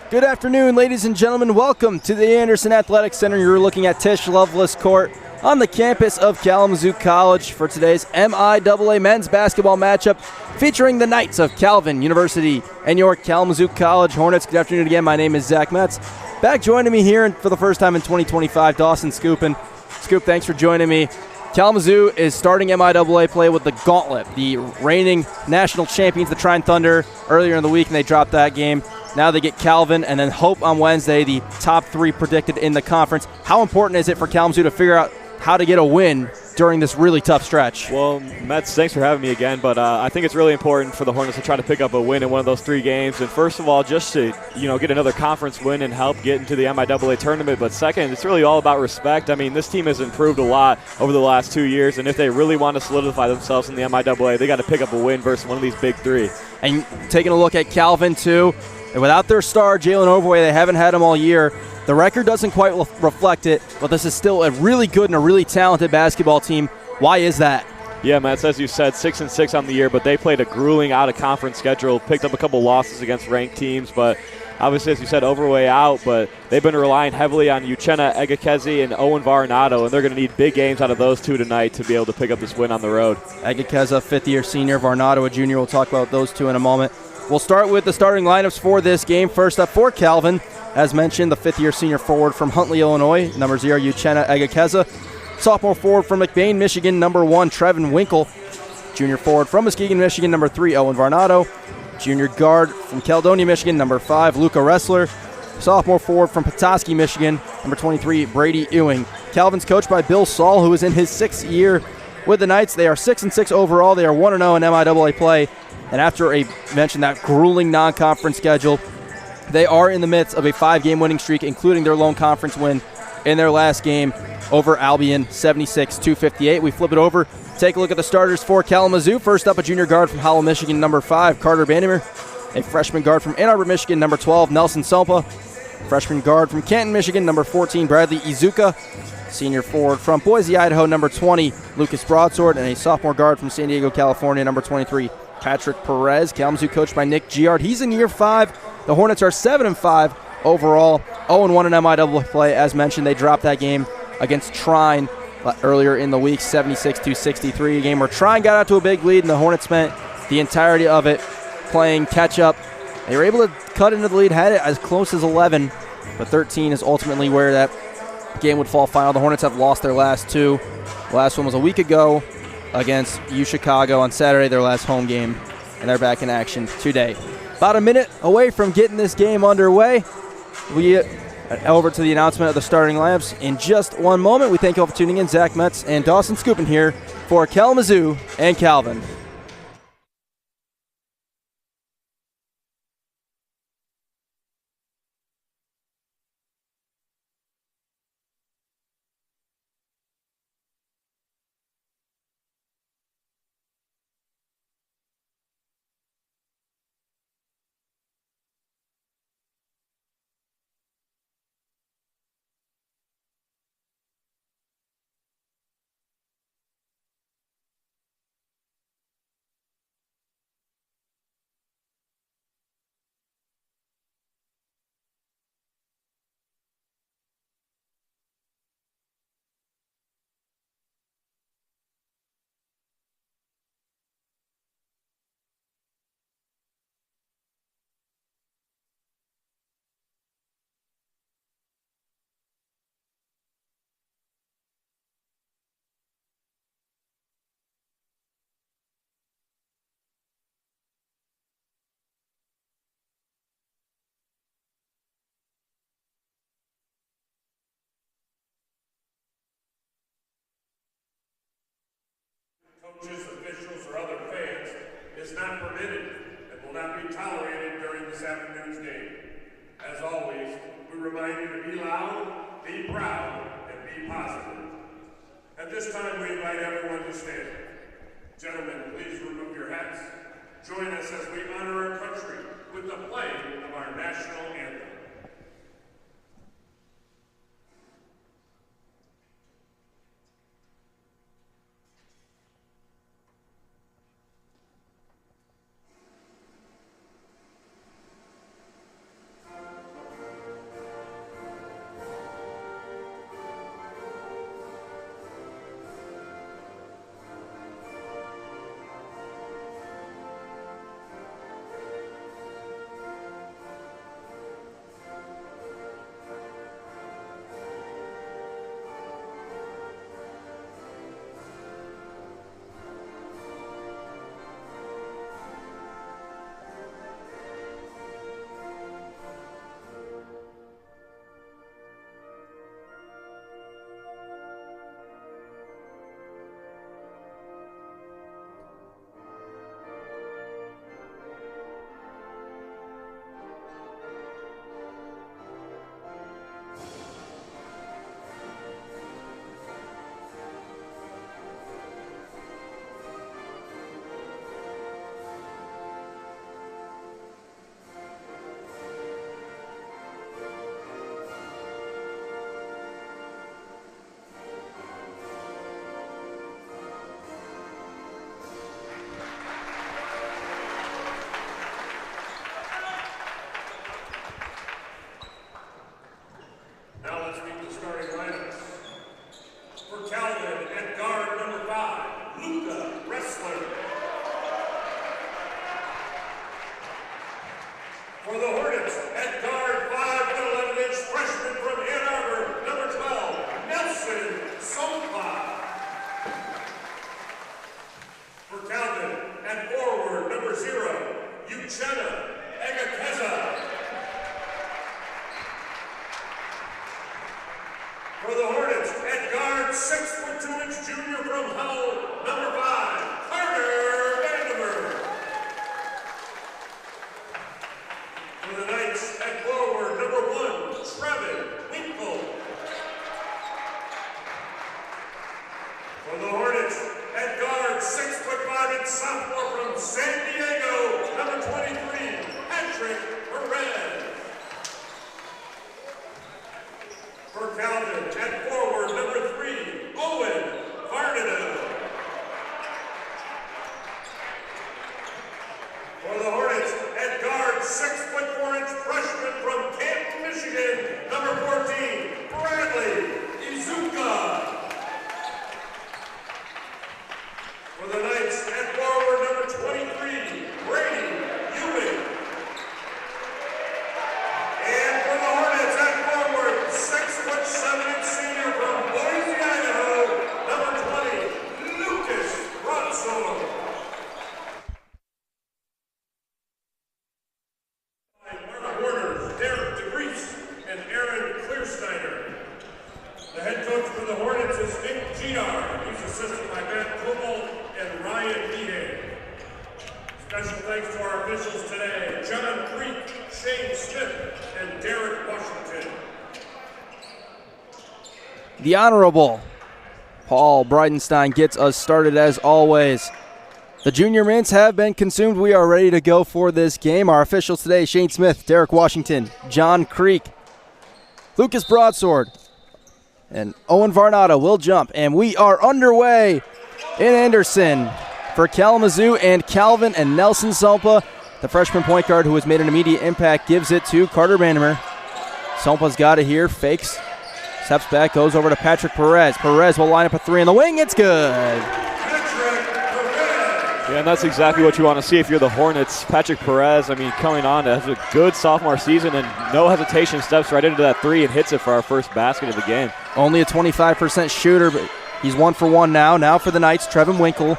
Good afternoon, ladies and gentlemen. Welcome to the Anderson Athletic Center. You're looking at Tisch Loveless Court on the campus of Kalamazoo College for today's MIAA men's basketball matchup featuring the Knights of Calvin University and your Kalamazoo College Hornets. Good afternoon again. My name is Zach Metz. Back joining me here for the first time in 2025, Dawson Scoopin. Scoop, thanks for joining me. Kalamazoo is starting MIAA play with the Gauntlet, the reigning national champions, the Trine Thunder, earlier in the week, and they dropped that game. Now they get Calvin and then Hope on Wednesday, the top three predicted in the conference. How important is it for Kalamazoo to figure out how to get a win during this really tough stretch? Well, Metz, thanks for having me again, but I think it's really important for the Hornets to try to pick up a win in one of those three games. And first of all, just to get another conference win and help get into the MIAA tournament. But second, it's really all about respect. I mean, this team has improved a lot over the last 2 years, and if they really want to solidify themselves in the MIAA, they got to pick up a win versus one of these big three. And taking a look at Calvin, too, and without their star, Jalen Overway, they haven't had him all year. The record doesn't quite reflect it, but this is still a really good and a really talented basketball team. Why is that? Yeah, Matt, as you said, 6-6 on the year, but they played a grueling out-of-conference schedule, picked up a couple losses against ranked teams, but obviously, as you said, Overway out, but they've been relying heavily on Uchenna Egekeze and Owen Varnado, and they're going to need big games out of those two tonight to be able to pick up this win on the road. Egekeze, fifth-year senior, Varnado, a junior. We'll talk about those two in a moment. We'll start with the starting lineups for this game. First up for Calvin, as mentioned, the fifth-year senior forward from Huntley, Illinois, number 0, Uchenna Egekeze. Sophomore forward from McBain, Michigan, number 1, Trevin Winkle. Junior forward from Muskegon, Michigan, number 3, Owen Varnado. Junior guard from Caledonia, Michigan, number 5, Luca Ressler. Sophomore forward from Petoskey, Michigan, number 23, Brady Ewing. Calvin's coached by Bill Saul, who is in his 6th year with the Knights. They are 6-6 overall. They are 1-0 in MIAA play. And after mentioned that grueling non-conference schedule, they are in the midst of a 5-game winning streak, including their lone conference win in their last game over Albion, 76-58. We flip it over, take a look at the starters for Kalamazoo. First up, a junior guard from Howell, Michigan, number 5, Carter Bandimer. A freshman guard from Ann Arbor, Michigan, number 12, Nelson Sompa. Freshman guard from Canton, Michigan, number 14, Bradley Izuka. Senior forward from Boise, Idaho, number 20, Lucas Broadsword. And a sophomore guard from San Diego, California, number 23, Patrick Perez. Kalamazoo coached by Nick Giard. He's in year 5. The Hornets are 7-5 overall, 0-1 in MIAA play. As mentioned, they dropped that game against Trine earlier in the week, 76-63, a game where Trine got out to a big lead, and the Hornets spent the entirety of it playing catch-up. They were able to cut into the lead, had it as close as 11, but 13 is ultimately where that game would fall final. The Hornets have lost their last 2. The last one was a week ago against UChicago on Saturday, their last home game, and they're back in action today. About a minute away from getting this game underway. We get over to the announcement of the starting lineups in just one moment. We thank you all for tuning in. Zach Metz and Dawson Scoopin here for Kalamazoo and Calvin. Coaches, officials, or other fans is not permitted and will not be tolerated during this afternoon's game. As always, we remind you to be loud, be proud, and be positive. At this time, we invite everyone to stand. Gentlemen, please remove your hats. Join us as we honor our country with the playing of our national anthem. 6'2" junior from Hull, number 5, Carter Vandiver. For the Knights at forward, number 1, Trevin Winkle. For the Hornets at guard, 6'5" and sophomore from San Diego, number 23, Patrick Perez. For Calvin at forward, number 3, Owen Varnado. For the Hornets at guard, 6'4" freshman from Canton, Michigan, number 14, Bradley Izuka. For the Knights at forward, number 23, Brady Ewing. And for the Hornets at forward, 6'7" senior from Boise, Idaho, number 20, Lucas Broadsword. Mark Warner, Derek DeGrease, and Aaron Clearsteiner. The head coach for the Hornets is Nick Giard. He's assisted by Matt Kummel and Ryan Meehan. Special thanks to our officials today, John Creek, Shane Smith, and Derek Washington. The Honorable Paul Bridenstine gets us started as always. The junior mints have been consumed. We are ready to go for this game. Our officials today, Shane Smith, Derek Washington, John Creek, Lucas Broadsword, and Owen Varnado will jump. And we are underway in Anderson for Kalamazoo and Calvin and Nelson Sompa. The freshman point guard who has made an immediate impact gives it to Carter Vandiver. Sompa's got it here, fakes, steps back, goes over to Patrick Perez. Perez will line up a 3 in the wing. It's good. Yeah, and that's exactly what you want to see if you're the Hornets. Patrick Perez, I mean, coming on, has a good sophomore season and no hesitation, steps right into that 3 and hits it for our first basket of the game. Only a 25% shooter, but he's 1 for 1 now. Now for the Knights, Trevin Winkle.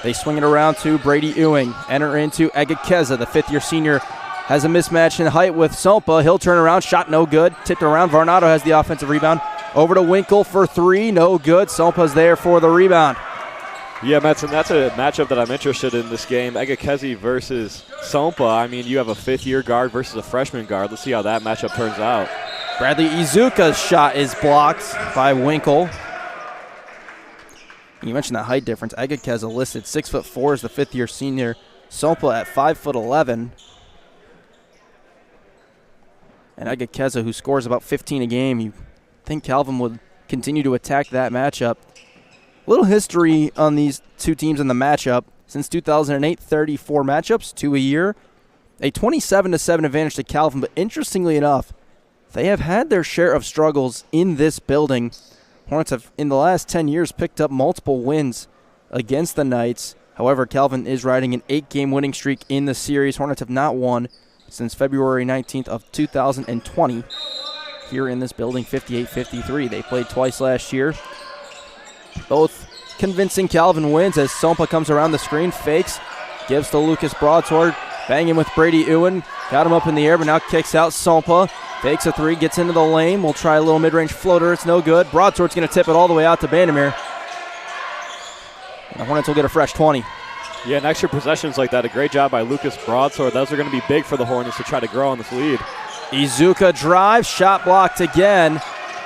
They swing it around to Brady Ewing. Enter into Egakeza, the fifth-year senior. Has a mismatch in height with Sompa. He'll turn around, shot no good. Tipped around, Varnado has the offensive rebound. Over to Winkle for 3, no good. Sompa's there for the rebound. Yeah, Metzen, that's a matchup that I'm interested in this game. Egakezi versus Sompa. I mean, you have a fifth-year guard versus a freshman guard. Let's see how that matchup turns out. Bradley Izuka's shot is blocked by Winkle. You mentioned that height difference. Egakeza listed 6'4" as the fifth-year senior. Sompa at 5'11". And Egakeza, who scores about 15 a game, you think Calvin would continue to attack that matchup. Little history on these two teams in the matchup. Since 2008, 34 matchups, 2 a year. A 27-7 advantage to Calvin, but interestingly enough, they have had their share of struggles in this building. Hornets have, in the last 10 years, picked up multiple wins against the Knights. However, Calvin is riding an 8-game winning streak in the series. Hornets have not won since February 19th of 2020 here in this building, 58-53. They played twice last year. Both convincing Calvin wins as Sompa comes around the screen, fakes, gives to Lucas Broadsword, banging with Brady Ewan. Got him up in the air, but now kicks out Sompa. Fakes a 3, gets into the lane. We'll try a little mid-range floater. It's no good. Broadsword's going to tip it all the way out to Vandermeer. And the Hornets will get a fresh 20. Yeah, and extra possessions like that, a great job by Lucas Broadsword. Those are going to be big for the Hornets to try to grow on this lead. Izuka drives, shot blocked again.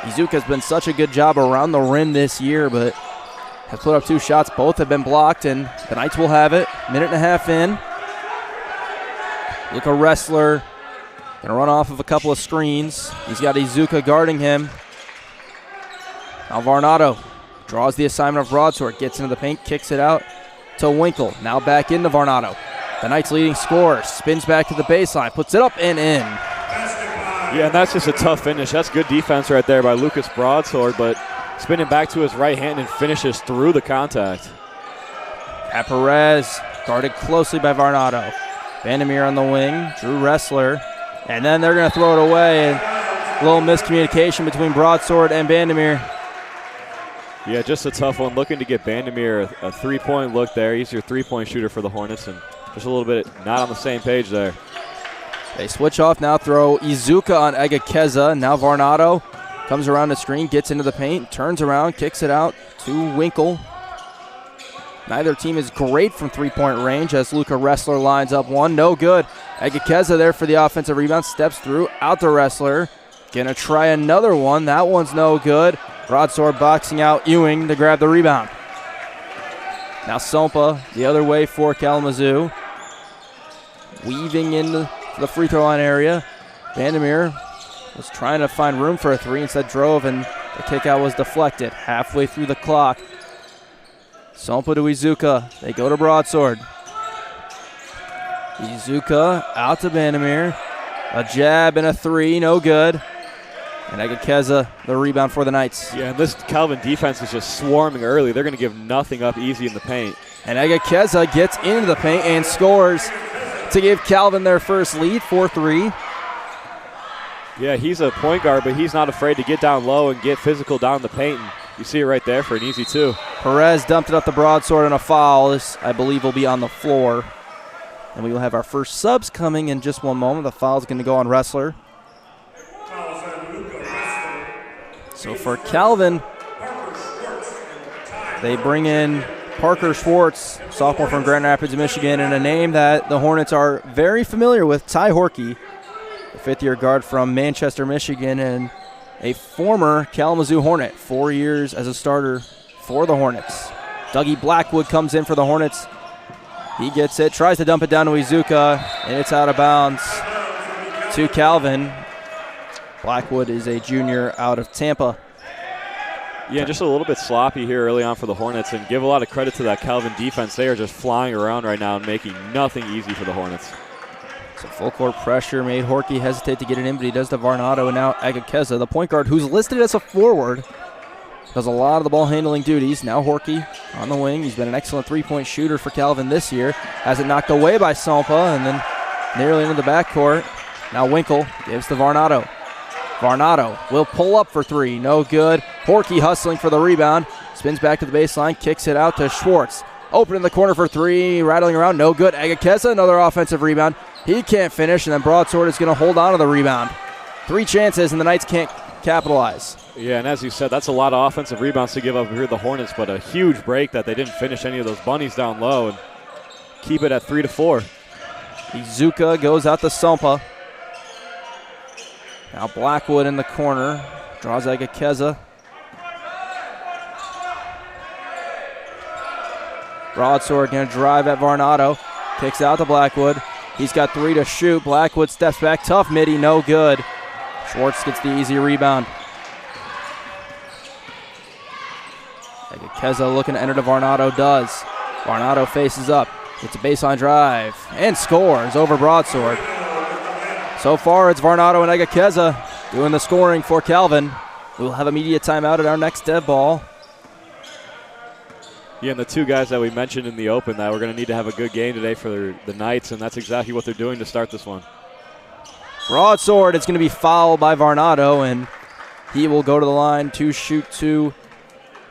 Izuka's been such a good job around the rim this year, but has put up 2 shots. Both have been blocked, and the Knights will have it. Minute and a half in. Luka Wrestler going to run off of a couple of screens. He's got Izuka guarding him. Now Varnado draws the assignment of Broadsword, gets into the paint, kicks it out to Winkle. Now back into Varnado. The Knights' leading scorer spins back to the baseline, puts it up and in. Yeah, and that's just a tough finish. That's good defense right there by Lucas Broadsword, but spinning back to his right hand and finishes through the contact. At Perez, guarded closely by Varnado. Vandermeer on the wing, Drew Wrestler, and then they're going to throw it away. And a little miscommunication between Broadsword and Vandermeer. Yeah, just a tough one. Looking to get Vandermeer a three-point look there. He's your three-point shooter for the Hornets, and just a little bit not on the same page there. They switch off now, throw Izuka on Egakeza. Now Varnado Comes around the screen, gets into the paint, turns around, kicks it out to Winkle. Neither team is great from three-point range as Luca Wrestler lines up one. No good. Agakeza there for the offensive rebound. Steps through, out to Wrestler. Gonna try another one. That one's no good. Broadsword boxing out Ewing to grab the rebound. Now Sompa the other way for Kalamazoo. Weaving into the free throw line area. Vandermeer was trying to find room for a three, instead drove, and the kick out was deflected halfway through the clock. Sompa to Izuka. They go to Broadsword. Izuka out to Vandermeer. A jab and a three, no good. And Agakeza, the rebound for the Knights. Yeah, and this Calvin defense is just swarming early. They're going to give nothing up easy in the paint. And Agakeza gets into the paint and scores to give Calvin their first lead, 4-3. Yeah, he's a point guard, but he's not afraid to get down low and get physical down in the paint. And you see it right there for an easy two. Perez dumped it up the Broadsword on a foul. This, I believe, will be on the floor. And we will have our first subs coming in just one moment. The foul is going to go on Wrestler. So for Calvin, they bring in Parker Schwartz, sophomore from Grand Rapids, Michigan, and a name that the Hornets are very familiar with, Ty Horkey, the fifth-year guard from Manchester, Michigan, and a former Kalamazoo Hornet, 4 years as a starter for the Hornets. Dougie Blackwood comes in for the Hornets. He gets it, tries to dump it down to Izuka, and it's out of bounds to Calvin. Blackwood is a junior out of Tampa. Yeah, just a little bit sloppy here early on for the Hornets, and give a lot of credit to that Calvin defense. They are just flying around right now and making nothing easy for the Hornets. So full court pressure made Horkey hesitate to get it in, but he does to Varnado, and now Agakeza, the point guard, who's listed as a forward, does a lot of the ball handling duties. Now Horkey on the wing. He's been an excellent three-point shooter for Calvin this year. Has it knocked away by Sompa, and then nearly into the backcourt. Now Winkle gives to Varnado. Varnado will pull up for three. No good. Horkey hustling for the rebound. Spins back to the baseline. Kicks it out to Schwartz. Open in the corner for three. Rattling around. No good. Agakeza, another offensive rebound. He can't finish, and then Broadsword is going to hold on to the rebound. 3 chances, and the Knights can't capitalize. Yeah, and as you said, that's a lot of offensive rebounds to give up here, the Hornets, but a huge break that they didn't finish any of those bunnies down low and keep it at 3-4. Izuka goes out to Sompa. Now Blackwood in the corner. Draws Agakeza. Broadsword going to drive at Varnado. Kicks out to Blackwood. He's got 3 to shoot. Blackwood steps back. Tough midi. No good. Schwartz gets the easy rebound. Agakeza looking to enter to Varnado. Does. Varnado faces up. Gets a baseline drive. And scores over Broadsword. So far, it's Varnado and Agakeza doing the scoring for Calvin. We'll have a media timeout at our next dead ball. Yeah, and the 2 guys that we mentioned in the open that we're going to need to have a good game today for the Knights, and that's exactly what they're doing to start this one. Broadsword, it's going to be fouled by Varnado, and he will go to the line to shoot 2.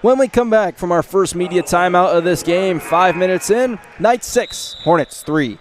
When we come back from our first media timeout of this game, 5 minutes in, Knights 6, Hornets 3.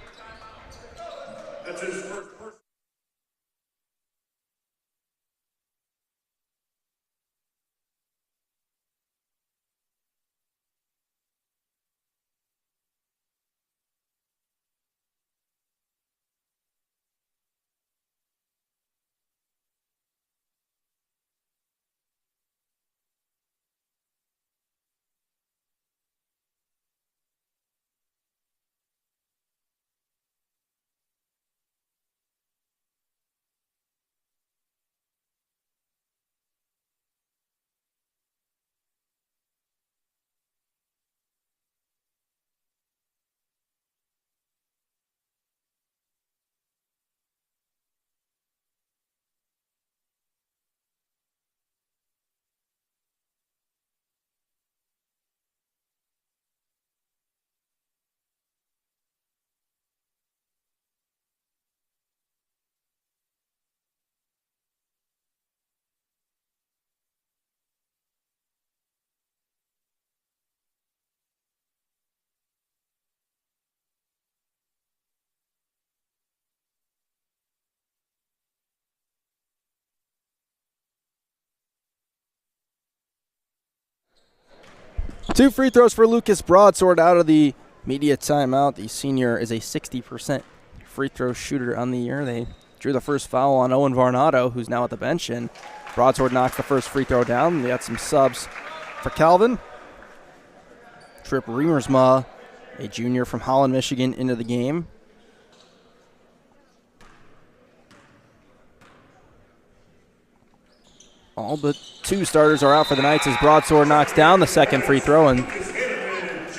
2 free throws for Lucas Broadsword out of the media timeout. The senior is a 60% free throw shooter on the year. They drew the first foul on Owen Varnado, who's now at the bench, and Broadsword knocks the first free throw down. They got some subs for Calvin. Trip Riemersma, a junior from Holland, Michigan, into the game. All but 2 starters are out for the Knights as Broadsword knocks down the second free throw, and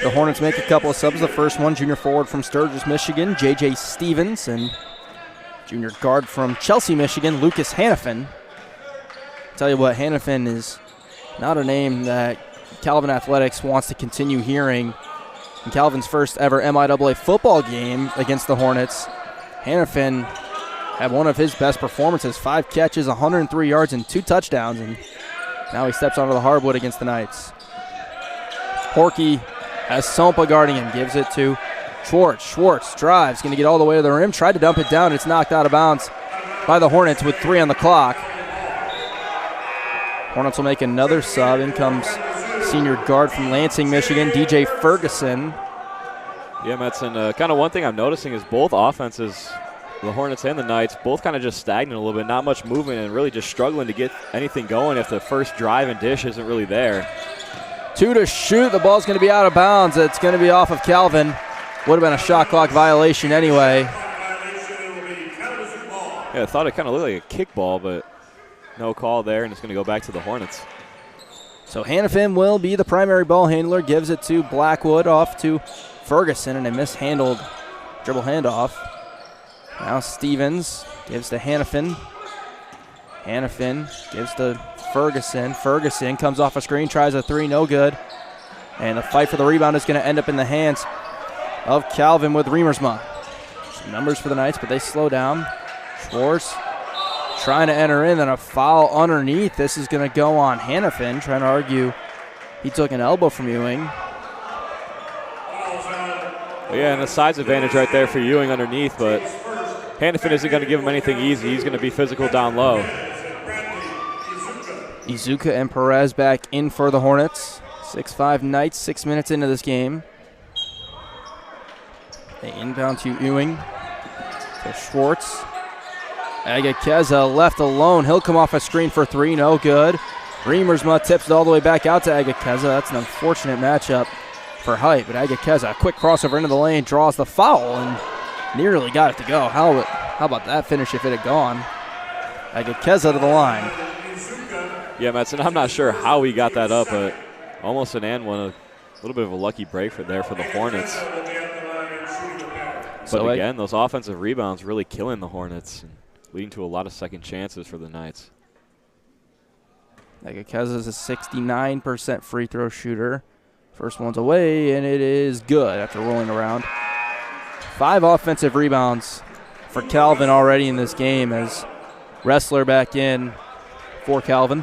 the Hornets make a couple of subs. The first one, junior forward from Sturgis, Michigan, J.J. Stevens, and junior guard from Chelsea, Michigan, Lucas Hannafin. Tell you what, Hannafin is not a name that Calvin Athletics wants to continue hearing. In Calvin's first ever MIAA football game against the Hornets, Hannafin had one of his best performances, 5 catches, 103 yards, and 2 touchdowns, and now he steps onto the hardwood against the Knights. Horkey has Sompa guarding him, gives it to Schwartz. Schwartz drives, going to get all the way to the rim, tried to dump it down. It's knocked out of bounds by the Hornets with 3 on the clock. Hornets will make another sub. In comes senior guard from Lansing, Michigan, DJ Ferguson. Yeah, Metzen, kind of one thing I'm noticing is both offenses, the Hornets and the Knights, both kind of just stagnant a little bit, not much movement, and really just struggling to get anything going if the first drive and dish isn't really there. 2 to shoot. The ball's going to be out of bounds. It's going to be off of Calvin. Would have been a shot clock violation anyway. Yeah, I thought it kind of looked like a kickball, but no call there, and it's going to go back to the Hornets. So Hannafin will be the primary ball handler, gives it to Blackwood, off to Ferguson, and a mishandled dribble handoff. Now Stevens gives to Hannafin. Hannafin gives to Ferguson. Ferguson comes off a screen, tries a 3, no good. And the fight for the rebound is going to end up in the hands of Calvin with Riemersma. Some numbers for the Knights, but they slow down. Schwartz trying to enter in, then a foul underneath. This is going to go on Hannafin, trying to argue he took an elbow from Ewing. Yeah, and a size advantage right there for Ewing underneath, but Hannafin isn't going to give him anything easy. He's going to be physical down low. Izuka and Perez back in for the Hornets. 6-5 Knights, 6 minutes into this game. They inbound to Ewing. To Schwartz. Agakeza left alone. He'll come off a screen for 3, no good. Riemersma tips it all the way back out to Agakeza. That's an unfortunate matchup for height, but Agakeza, a quick crossover into the lane, draws the foul and nearly got it to go. How about that finish if it had gone? Agakeza to the line. Yeah, Metzen, I'm not sure how he got that up, but almost an and one. A little bit of a lucky break for the Hornets. But again, those offensive rebounds really killing the Hornets, and leading to a lot of second chances for the Knights. Agakeza is a 69% free throw shooter. First one's away, and it is good after rolling around. 5 offensive rebounds for Calvin already in this game as Wrestler back in for Calvin.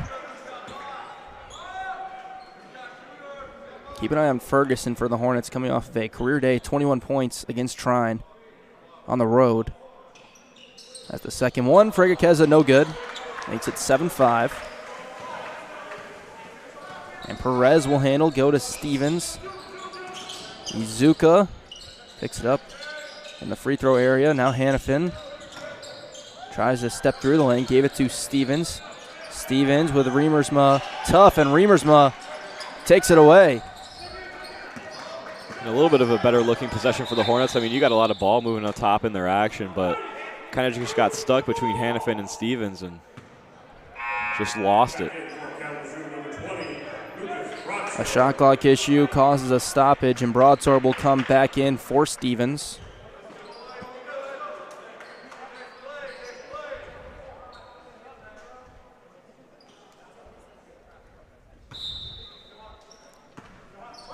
Keep an eye on Ferguson for the Hornets, coming off of a career day, 21 points against Trine on the road. That's the second one for Agakeza, no good. Makes it 7-5. And Perez will handle, go to Stevens. Izuka picks it up in the free throw area. Now Hannafin tries to step through the lane, gave it to Stevens. Stevens with Riemersma, tough, and Riemersma takes it away. A little bit of a better looking possession for the Hornets. I mean, you got a lot of ball moving on top in their action, but kind of just got stuck between Hannafin and Stevens and just lost it. A shot clock issue causes a stoppage, and Broadsword will come back in for Stevens.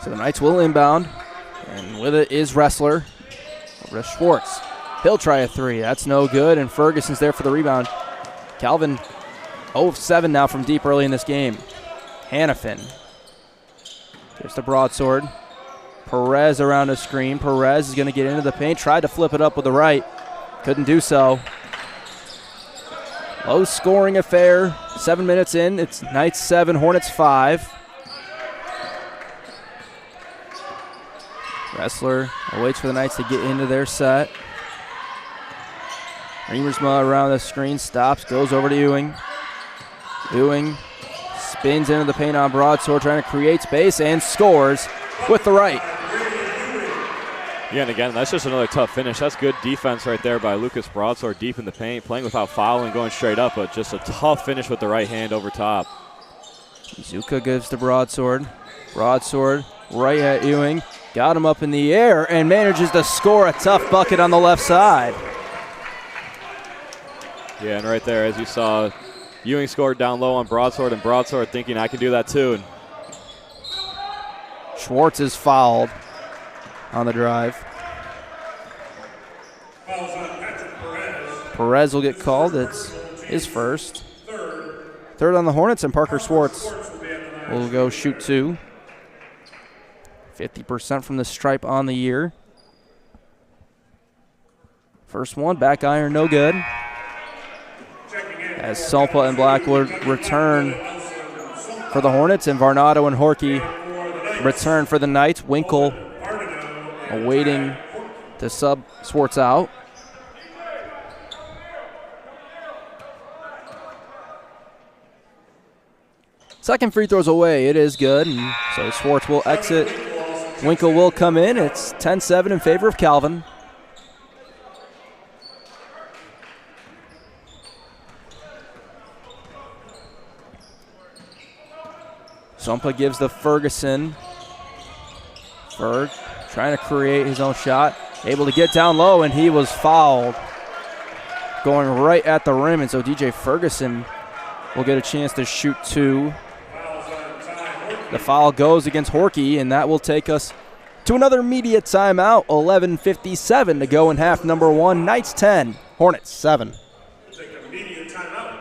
So the Knights will inbound, and with it is Wrestler. Over to Schwartz. He'll try a 3. That's no good, and Ferguson's there for the rebound. Calvin 0 of 7 now from deep early in this game. Hannafin gives to Broadsword. Perez around a screen. Perez is going to get into the paint. Tried to flip it up with the right. Couldn't do so. Low scoring affair. 7 minutes in. It's Knights 7, Hornets 5. Wrestler waits for the Knights to get into their set. Remersma around the screen, stops, goes over to Ewing. Ewing spins into the paint on Broadsword, trying to create space, and scores with the right. Yeah, and again, that's just another tough finish. That's good defense right there by Lucas Broadsword, deep in the paint, playing without fouling, going straight up, but just a tough finish with the right hand over top. Izuka gives to Broadsword. Broadsword right at Ewing. Got him up in the air and manages to score a tough bucket on the left side. Yeah, and right there, as you saw, Ewing scored down low on Broadsword, and Broadsword thinking, I can do that too. And Schwartz is fouled on the drive. Perez will get called. It's his first. Third on the Hornets, and Parker Schwartz will go shoot 2. 50% from the stripe on the year. First one, back iron, no good. As Salpa and Blackwood return for the Hornets, and Varnado and Horkey return for the Knights. Winkle awaiting to sub Schwartz out. Second free throw's away. It is good, and so Schwartz will exit. Winkle will come in. It's 10-7 in favor of Calvin. Sumpa gives to Ferguson. Ferg trying to create his own shot. Able to get down low, and he was fouled. Going right at the rim, and so DJ Ferguson will get a chance to shoot 2. The foul goes against Horkey, and that will take us to another media timeout. 11:57 to go in half number 1. Knights 10, Hornets 7. Take a media timeout.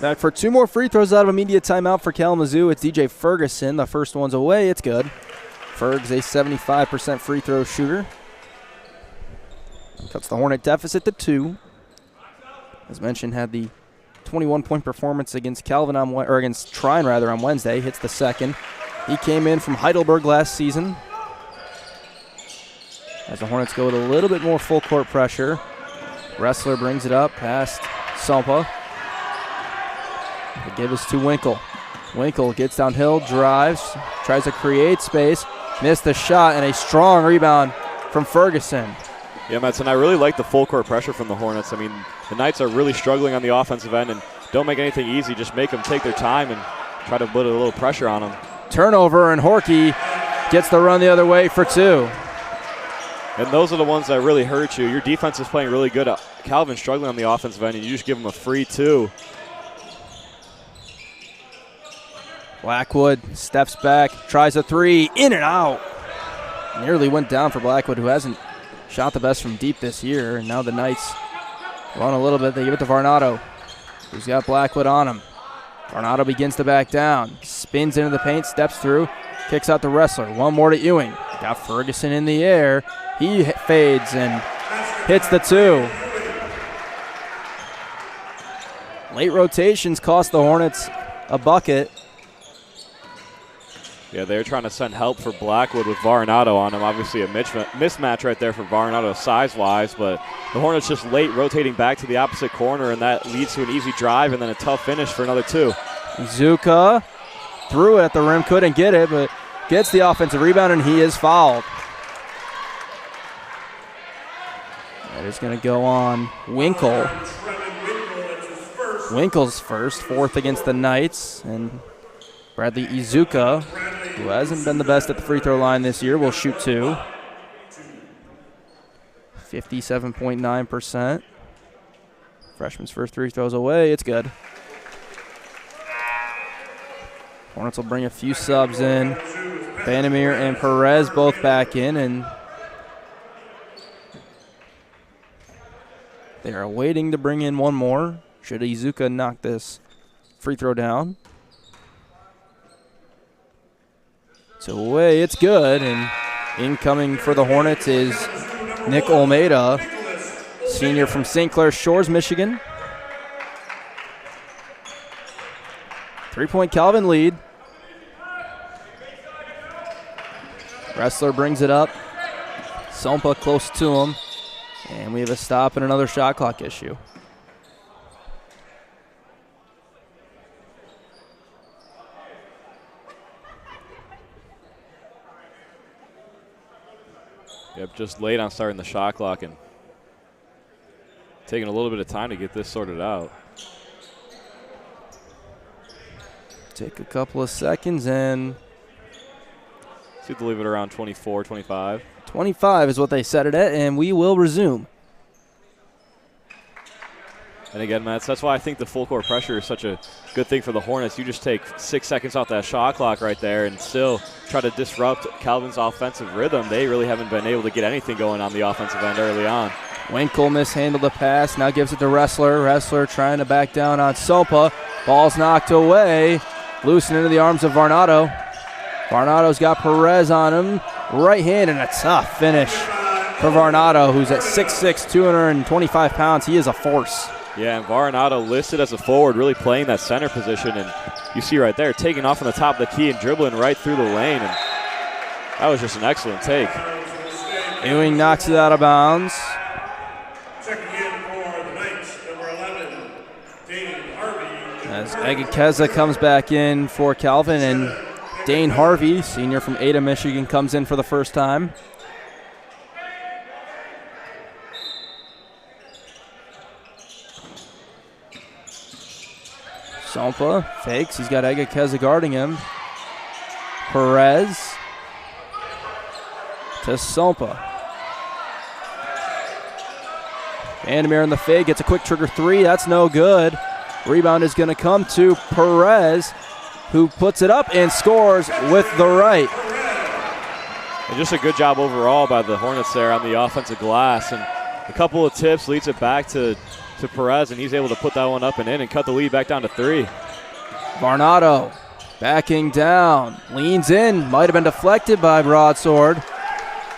Back for 2 more free throws out of a media timeout for Kalamazoo. It's DJ Ferguson. The first one's away. It's good. Ferg's a 75% free throw shooter. Cuts the Hornet deficit to 2. As mentioned, had the 21-point performance against against Trine on Wednesday. Hits the second. He came in from Heidelberg last season. As the Hornets go with a little bit more full court pressure. Wrestler brings it up past Sampa. They give us to Winkle. Winkle gets downhill, drives, tries to create space, missed the shot, and a strong rebound from Ferguson. Yeah, Madsen, I really like the full court pressure from the Hornets. I mean, the Knights are really struggling on the offensive end, and don't make anything easy. Just make them take their time and try to put a little pressure on them. Turnover, and Horkey gets the run the other way for 2. And those are the ones that really hurt you. Your defense is playing really good. Calvin's struggling on the offensive end, and you just give him a free 2. Blackwood steps back, tries a 3, in and out. Nearly went down for Blackwood, who hasn't shot the best from deep this year. And now the Knights run a little bit. They give it to Varnado, who's got Blackwood on him. Varnado begins to back down, spins into the paint, steps through, kicks out the Wrestler. One more to Ewing. Got Ferguson in the air. He fades and hits the 2. Late rotations cost the Hornets a bucket. Yeah, they're trying to send help for Blackwood with Varnado on him. Obviously a mismatch right there for Varnado size-wise, but the Hornets just late rotating back to the opposite corner, and that leads to an easy drive and then a tough finish for another 2. Izuka threw it at the rim, couldn't get it, but gets the offensive rebound, and he is fouled. That is going to go on Winkle. Winkle's first, 4th against the Knights, and Bradley Izuka, who hasn't been the best at the free throw line this year, will shoot 2. 57.9%. Freshman's first 3 throws away. It's good. Hornets will bring a few subs in. Vandermeer and Perez both back in, and they are waiting to bring in one more should Izuka knock this free throw down. It's away, it's good, and incoming for the Hornets is Nick Olmeda, senior from St. Clair Shores, Michigan. 3-point Calvin lead. Wrestler brings it up. Sompa close to him. And we have a stop and another shot clock issue. Yep, just late on starting the shot clock and taking a little bit of time to get this sorted out. Take a couple of seconds and see if they'll leave it around 24, 25. 25 is what they set it at, and we will resume. And again, Matt, that's why I think the full court pressure is such a good thing for the Hornets. You just take 6 seconds off that shot clock right there and still try to disrupt Calvin's offensive rhythm. They really haven't been able to get anything going on the offensive end early on. Winkle mishandled the pass, now gives it to Wrestler. Wrestler trying to back down on Sopa. Ball's knocked away. Loosened into the arms of Varnado. Varnado's got Perez on him. Right hand and a tough finish for Varnado, who's at 6'6", 225 pounds. He is a force. Yeah, and Varnado listed as a forward, really playing that center position. And you see right there, taking off on the top of the key and dribbling right through the lane. And that was just an excellent take. Ewing knocks it out of bounds. Checking in for the Knights, number 11, Dane Harvey. As Egekeza comes back in for Calvin, and Dane Harvey, senior from Ada, Michigan, comes in for the first time. Sompa fakes. He's got Egekeza guarding him. Perez to Sompa. Vandermeer in the fade, gets a quick trigger 3. That's no good. Rebound is going to come to Perez, who puts it up and scores with the right. And just a good job overall by the Hornets there on the offensive glass. And a couple of tips leads it back to Perez, and he's able to put that one up and in and cut the lead back down to 3. Varnado backing down, leans in, might have been deflected by Broadsword.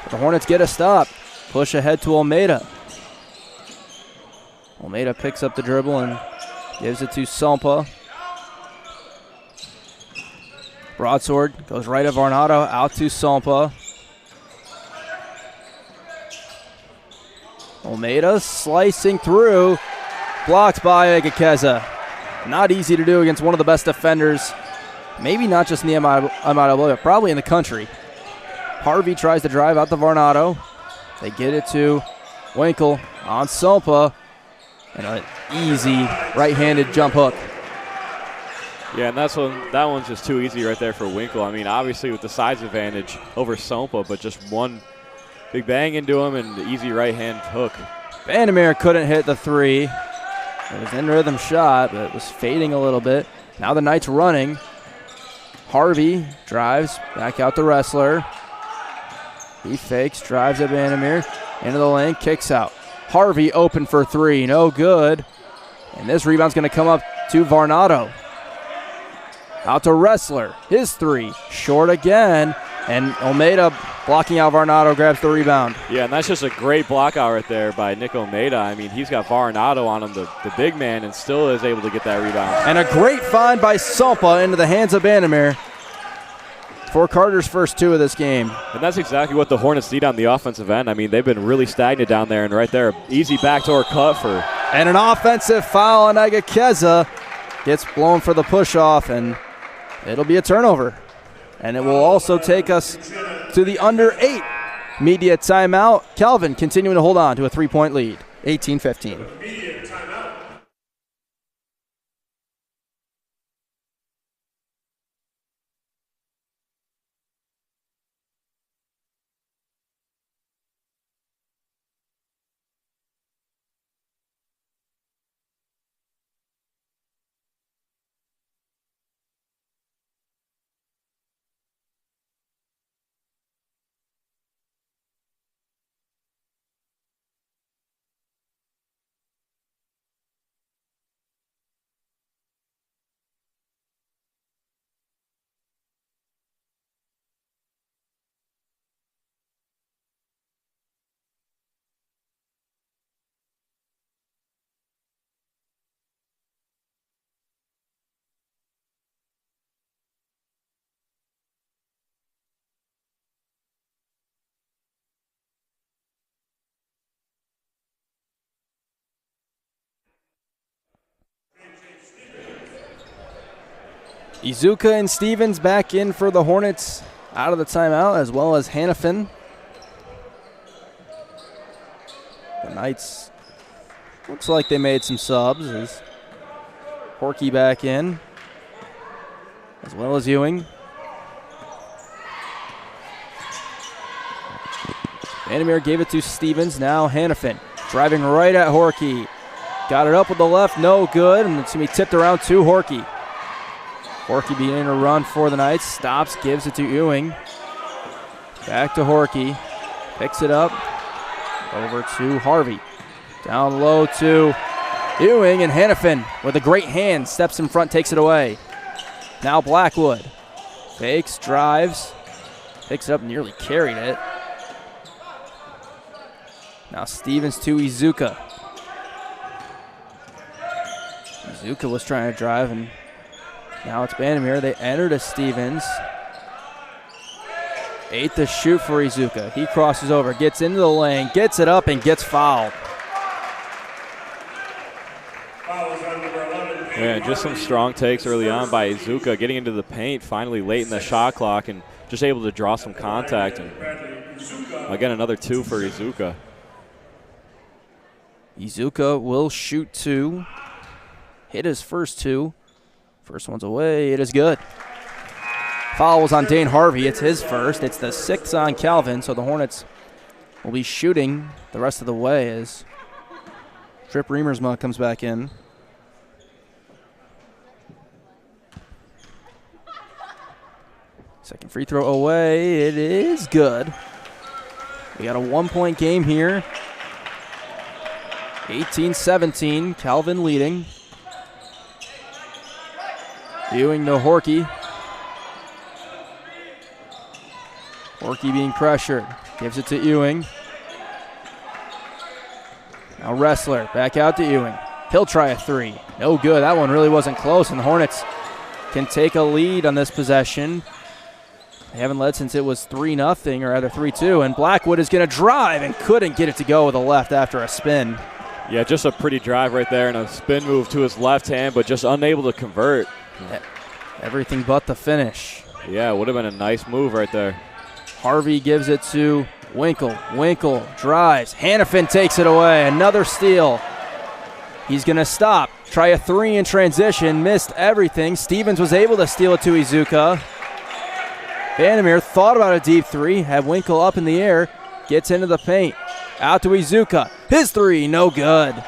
But the Hornets get a stop. Push ahead to Olmeda. Olmeda picks up the dribble and gives it to Sompa. Broadsword goes right at Varnado, out to Sompa. Olmeda slicing through, blocked by Egekeza. Not easy to do against one of the best defenders, maybe not just in the MIW, but probably in the country. Harvey tries to drive out to Varnado. They get it to Winkle on Sompa, and an easy right-handed jump hook. Yeah, and that one's just too easy right there for Winkle. I mean, obviously with the size advantage over Sompa, but just one big bang into him and the easy right-hand hook. Vandermeer couldn't hit the 3. It was in rhythm shot, but it was fading a little bit. Now the Knights running. Harvey drives back out the Wrestler. He fakes, drives at Vandermeer. Into the lane, kicks out. Harvey open for 3, no good. And this rebound's going to come up to Varnado. Out to Wrestler, his 3, short again. And Olmeda blocking out Varnado, grabs the rebound. Yeah, and that's just a great block out right there by Nick Olmeda. I mean, he's got Varnado on him, the big man, and still is able to get that rebound. And a great find by Sompa into the hands of Vandermeer for Carter's first 2 of this game. And that's exactly what the Hornets need on the offensive end. I mean, they've been really stagnant down there, and right there, easy backdoor cut for. And an offensive foul on Agakeza. Gets blown for the push-off, and it'll be a turnover. And it will also take us to the under 8 media timeout. Calvin continuing to hold on to a 3-point lead, 18-15. Media timeout. Izuka and Stevens back in for the Hornets out of the timeout, as well as Hannafin. The Knights looks like they made some subs. As Horky back in, as well as Ewing. Vandermeer gave it to Stevens. Now Hannafin driving right at Horky. Got it up with the left, no good, and it's going to be tipped around to Horky. Horky beginning to run for the Knights. Stops, gives it to Ewing. Back to Horky. Picks it up. Over to Harvey. Down low to Ewing, and Hannafin with a great hand steps in front, takes it away. Now Blackwood. Fakes, drives. Picks it up, nearly carried it. Now Stevens to Izuka. Izuka was trying to drive, and now it's Vandermeer. They enter to Stevens. 8 to shoot for Izuka. He crosses over, gets into the lane, gets it up, and gets fouled. Yeah, just some strong takes early on by Izuka, getting into the paint finally late in the shot clock and just able to draw some contact. And again, another 2 for Izuka. Izuka will shoot 2. Hit his first 2. First one's away. It is good. Foul was on Dane Harvey. It's his first. It's the 6th on Calvin, so the Hornets will be shooting the rest of the way as Trip Remersma comes back in. Second free throw away. It is good. We got a 1-point game here. 18-17. Calvin leading. Ewing to Horky. Horky being pressured. Gives it to Ewing. Now Wrestler back out to Ewing. He'll try a 3. No good. That one really wasn't close, and the Hornets can take a lead on this possession. They haven't led since it was 3-0, or rather 3-2, and Blackwood is going to drive and couldn't get it to go with a left after a spin. Yeah, just a pretty drive right there and a spin move to his left hand, but just unable to convert. Everything but the finish. Yeah, it would have been a nice move right there. Harvey gives it to Winkle. Winkle drives. Hannafin takes it away. Another steal. He's going to stop. Try a 3 in transition. Missed everything. Stevens was able to steal it to Izuka. Vandermeer thought about a deep 3. Had Winkle up in the air. Gets into the paint. Out to Izuka. His 3, no good.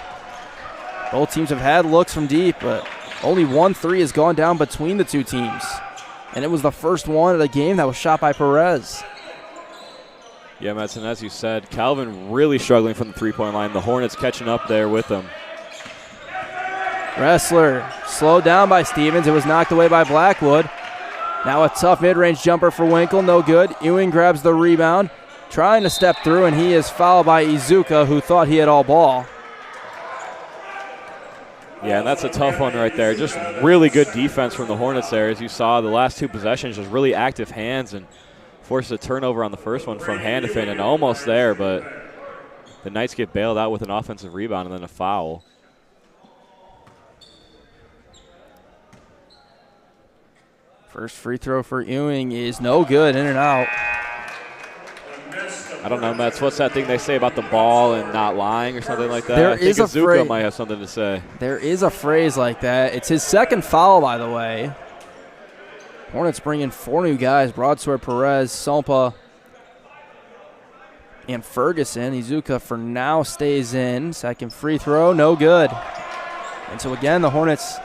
Both teams have had looks from deep, but only 1 3 has gone down between the two teams. And it was the first one of the game that was shot by Perez. Yeah, Madsen, as you said, Calvin really struggling from the three-point line. The Hornets catching up there with them. Wrestler slowed down by Stevens. It was knocked away by Blackwood. Now a tough mid-range jumper for Winkle, no good. Ewing grabs the rebound, trying to step through, and he is fouled by Izuka, who thought he had all ball. Yeah, and that's a tough one right there. Just really good defense from the Hornets there. As you saw, the last 2 possessions, just really active hands, and forced a turnover on the first one from Handefin, and almost there, but the Knights get bailed out with an offensive rebound and then a foul. First free throw for Ewing is no good, in and out. I don't know, Mets. What's that thing they say about the ball and not lying or something like that? There I think is a Azuka might have something to say. There is a phrase like that. It's his second foul, by the way. Hornets bring in 4 new guys: Broadsword, Perez, Sompa, and Ferguson. Izuka for now stays in. Second free throw, no good. And so again, the Hornets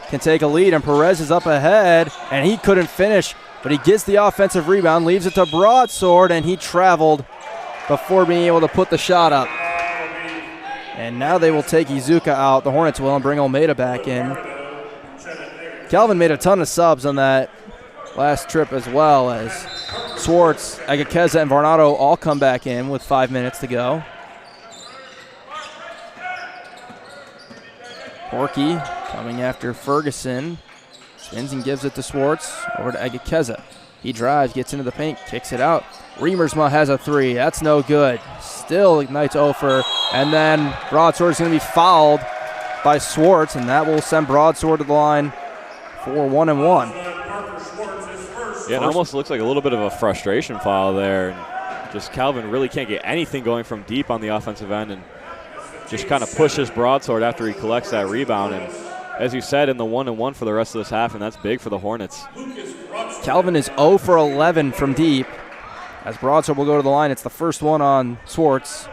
can take a lead, and Perez is up ahead, and he couldn't finish, but he gets the offensive rebound, leaves it to Broadsword, and he traveled before being able to put the shot up. And now they will take Izuka out. The Hornets will, and bring Almeida back in. Calvin made a ton of subs on that last trip, as well as Swartz, Agakeza, and Varnado all come back in with 5 minutes to go. Porky coming after Ferguson. Spins and gives it to Swartz. Over to Agakeza. He drives, gets into the paint, kicks it out. Remersma has a 3. That's no good. Still Knights over. And then Broadsword is going to be fouled by Swartz, and that will send Broadsword to the line for 1 and 1. Yeah, it almost looks like a little bit of a frustration foul there. And just Calvin really can't get anything going from deep on the offensive end, and just kind of pushes Broadsword after he collects that rebound. And as you said, in the 1 and 1 for the rest of this half, and that's big for the Hornets. Calvin is 0 for 11 from deep. As Broadsword will go to the line, it's the first one on Swartz.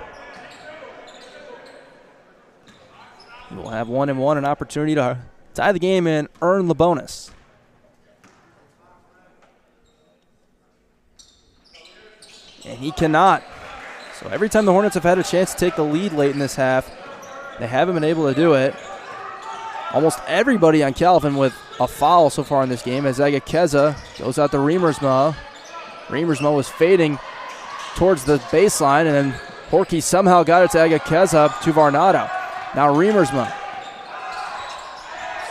He will have 1 and 1, an opportunity to tie the game and earn the bonus. And he cannot. So every time the Hornets have had a chance to take the lead late in this half, they haven't been able to do it. Almost everybody on Calvin with a foul so far in this game, as Agakeza goes out to Remersma. Remersma was fading towards the baseline, and then Porky somehow got it to Agakeza to Varnado. Now Remersma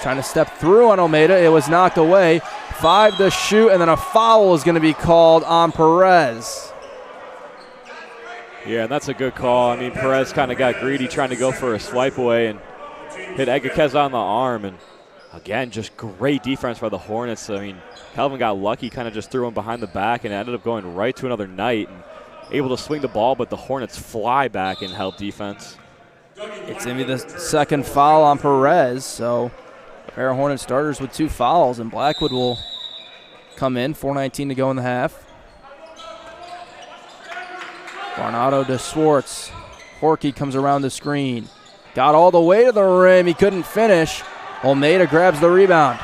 trying to step through on Almeida. It was knocked away. 5 to shoot, and then a foul is going to be called on Perez. Yeah, and that's a good call. I mean, Perez kind of got greedy trying to go for a swipe away and hit Agakeza on the arm. And again, just great defense by the Hornets. I mean, Calvin got lucky, kind of just threw him behind the back, and ended up going right to another Knight and able to swing the ball, but the Hornets fly back and help defense. It's going to be the second foul on Perez, so a pair of Hornet starters with 2 fouls, and Blackwood will come in. 4:19 to go in the half. Varnado to Swartz. Porky comes around the screen. Got all the way to the rim. He couldn't finish. Almeida grabs the rebound.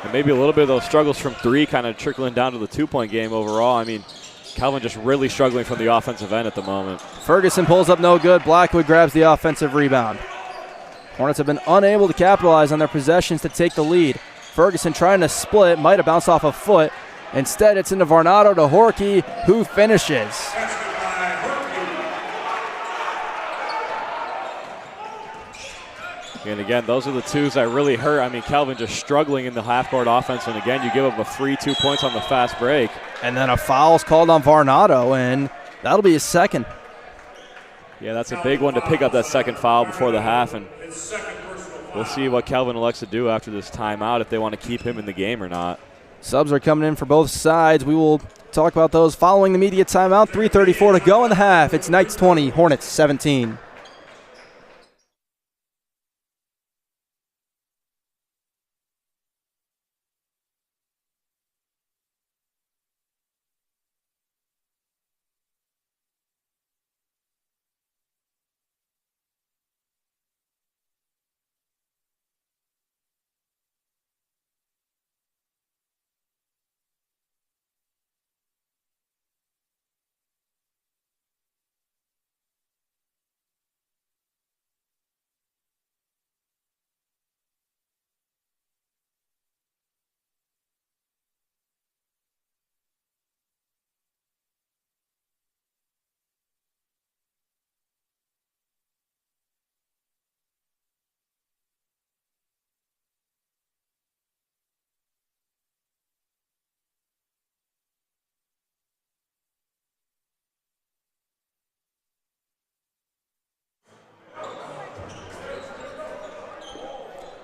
And maybe a little bit of those struggles from 3 kind of trickling down to the 2-point game overall. I mean, Calvin just really struggling from the offensive end at the moment. Ferguson pulls up no good. Blackwood grabs the offensive rebound. Hornets have been unable to capitalize on their possessions to take the lead. Ferguson trying to split, might have bounced off a foot. Instead, it's into Varnado to Horky, who finishes. And again, those are the 2s that really hurt. I mean, Calvin just struggling in the half-court offense, and again, you give up a free 2 points on the fast break. And then a foul's called on Varnado, and that'll be his second. Yeah, that's a big one to pick up that second foul before the half, and we'll see what Calvin elects to do after this timeout, if they want to keep him in the game or not. Subs are coming in for both sides. We will talk about those following the media timeout. 3:34 to go in the half. It's Knights 20, Hornets 17.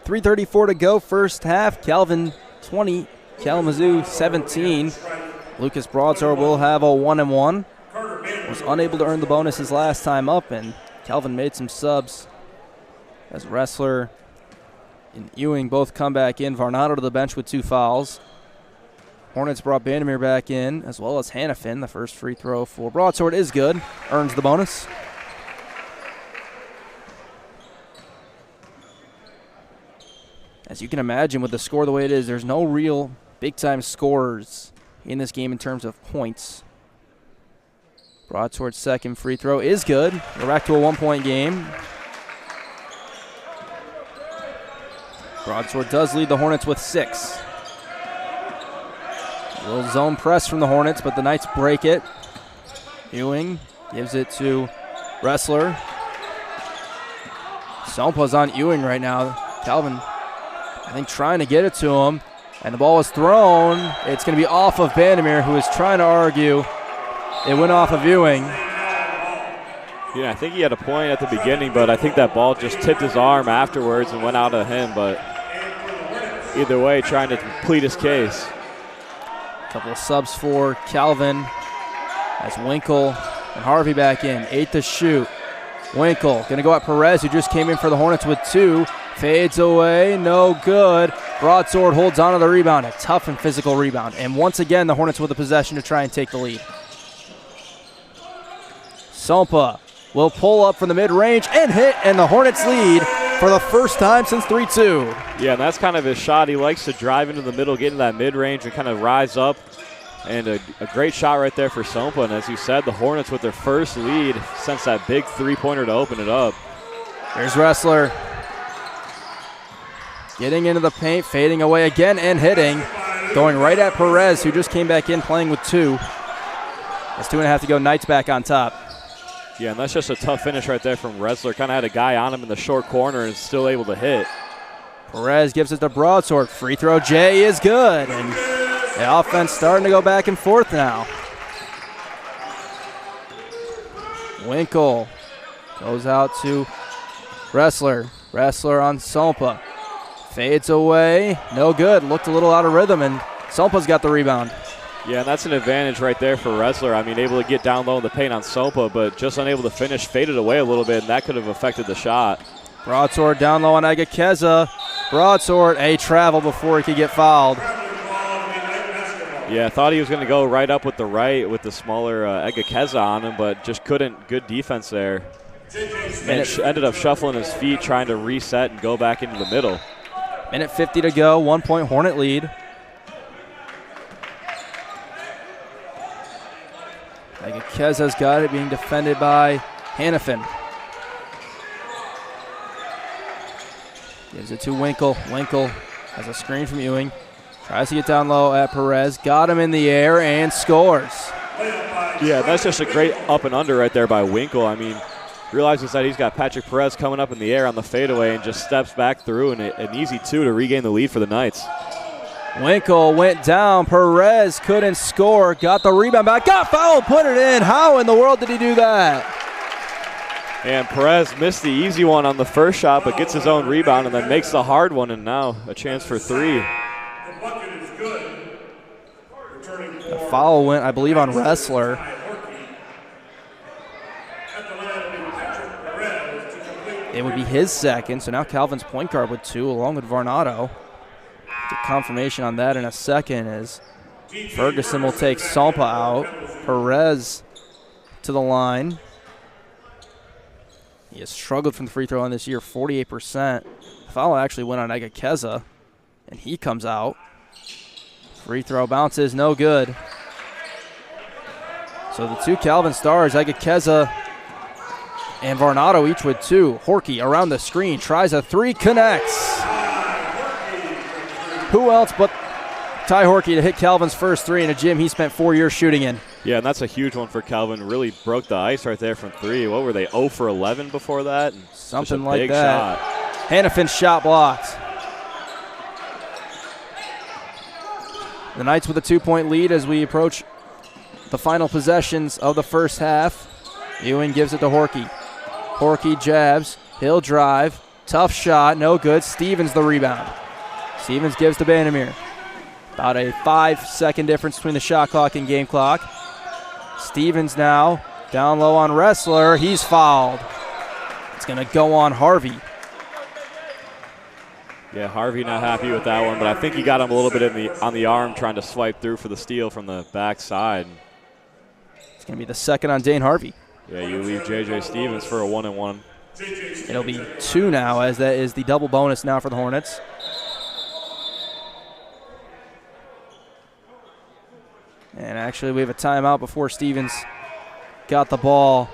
3:34 to go, first half. Calvin 20, Kalamazoo 17. Lucas Broadsword will have a 1-1. Was unable to earn the bonus his last time up, and Calvin made some subs as Wrestler and Ewing both come back in. Varnado to the bench with 2 fouls. Hornets brought Bandemir back in, as well as Hannafin. The first free throw for Broadsword is good, earns the bonus. As you can imagine, with the score the way it is, there's no real big-time scorers in this game in terms of points. Broadsword's second free throw is good. We're back to a 1-point game. Broadsword does lead the Hornets with 6. A little zone press from the Hornets, but the Knights break it. Ewing gives it to Wrestler. Sompa's on Ewing right now. Calvin, I think, trying to get it to him. And the ball is thrown. It's going to be off of Bandemir, who is trying to argue. It went off of Ewing. Yeah, I think he had a point at the beginning, but I think that ball just tipped his arm afterwards and went out of him. But either way, trying to plead his case. A couple of subs for Calvin as Winkle and Harvey back in. 8 to shoot. Winkle going to go at Perez, who just came in for the Hornets with 2. Fades away, no good. Broadsword holds on to the rebound. A tough and physical rebound. And once again, the Hornets with the possession to try and take the lead. Sompa will pull up from the mid-range and hit, and the Hornets lead for the first time since 3-2. Yeah, and that's kind of his shot. He likes to drive into the middle, get into that mid-range, and kind of rise up. And a great shot right there for Sompa. And as you said, the Hornets with their first lead since that big three-pointer to open it up. Here's Wrestler. Getting into the paint, fading away again and hitting. Going right at Perez, who just came back in playing with 2. That's 2.5 to go. Knights back on top. Yeah, and that's just a tough finish right there from Wrestler. Kind of had a guy on him in the short corner and still able to hit. Perez gives it to Broadsword. Free throw J is good. And the offense starting to go back and forth now. Winkle goes out to Wrestler. Wrestler on Sompa. Fades away. No good. Looked a little out of rhythm, and Sompa's got the rebound. Yeah, and that's an advantage right there for Wrestler. I mean, able to get down low in the paint on Sompa, but just unable to finish, faded away a little bit, and that could have affected the shot. Broadsword down low on Agakeza. Broadsword, a travel before he could get fouled. Yeah, I thought he was going to go right up with the right with the smaller Agakeza on him, but just couldn't. Good defense there. And ended up shuffling his feet, trying to reset and go back into the middle. Minute 50 to go, 1-point Hornet lead. Agakeza's got it, being defended by Hannafin. Gives it to Winkle. Winkle has a screen from Ewing. Tries to get down low at Perez. Got him in the air and scores. Yeah, that's just a great up and under right there by Winkle. I mean, realizes that he's got Patrick Perez coming up in the air on the fadeaway and just steps back through, and an easy 2 to regain the lead for the Knights. Winkle went down. Perez couldn't score. Got the rebound back. Got fouled. Put it in. How in the world did he do that? And Perez missed the easy one on the first shot, but gets his own rebound and then makes the hard one, and now a chance for 3. The foul went, I believe, on Wrestler. It would be his second, so now Calvin's point guard with 2 along with Varnado. Get confirmation on that in a second as Ferguson will take Sompa out. Perez to the line. He has struggled from the free throw line this year, 48%. The foul actually went on Agakeza, and he comes out. Free throw bounces, no good. So the 2 Calvin stars, Agakeza and Varnado, each with 2. Horkey around the screen, tries a 3, connects. Who else but Ty Horkey to hit Calvin's first 3 in a gym he spent 4 years shooting in. Yeah, and that's a huge one for Calvin. Really broke the ice right there from 3. What were they, 0 for 11 before that? Something like that. Hannafin's shot blocked. The Knights with a 2-point lead as we approach the final possessions of the first half. Ewing gives it to Horkey. Horkey jabs. He'll drive. Tough shot, no good. Stevens the rebound. Stevens gives to Vandermeer. About a 5-second difference between the shot clock and game clock. Stevens now down low on Wrestler. He's fouled. It's going to go on Harvey. Yeah, Harvey not happy with that one, but I think he got him a little bit on the arm trying to swipe through for the steal from the backside. It's going to be the second on Dane Harvey. Yeah, you leave J.J. Stevens for a 1-and-1. It'll be 2 now, as that is the double bonus now for the Hornets. And actually, we have a timeout before Stevens got the ball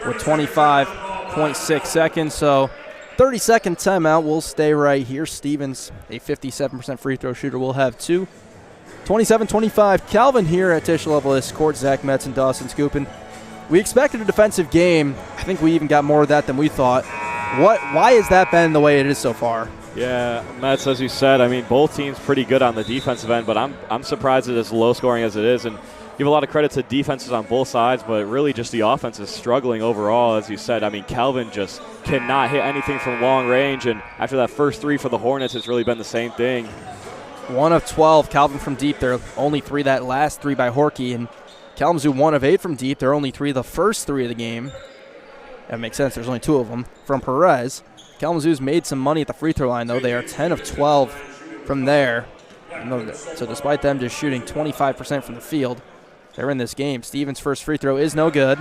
with 25.6 seconds. So 30-second timeout. We'll stay right here. Stevens, a 57% free throw shooter, will have 2. 27-25. Calvin here at Tisch Levelis Court. Zach Metz and Dawson Scoopin. We expected a defensive game. I think we even got more of that than we thought. Why has that been the way it is so far? Yeah, Metz, as you said, I mean, both teams pretty good on the defensive end, but I'm surprised it's as low scoring as it is, and give a lot of credit to defenses on both sides, but really just the offense is struggling overall, as you said. I mean, Calvin just cannot hit anything from long range, and after that first 3 for the Hornets, it's really been the same thing. 1 of 12, Calvin from deep. There only 3 that last 3 by Horkey, and Kalamazoo 1 of 8 from deep. There are only 3 the first 3 of the game. That makes sense. There's only 2 of them from Perez. Kalamazoo's made some money at the free throw line, though. They are 10 of 12 from there. So despite them just shooting 25% from the field, they're in this game. Stevens' first free throw is no good.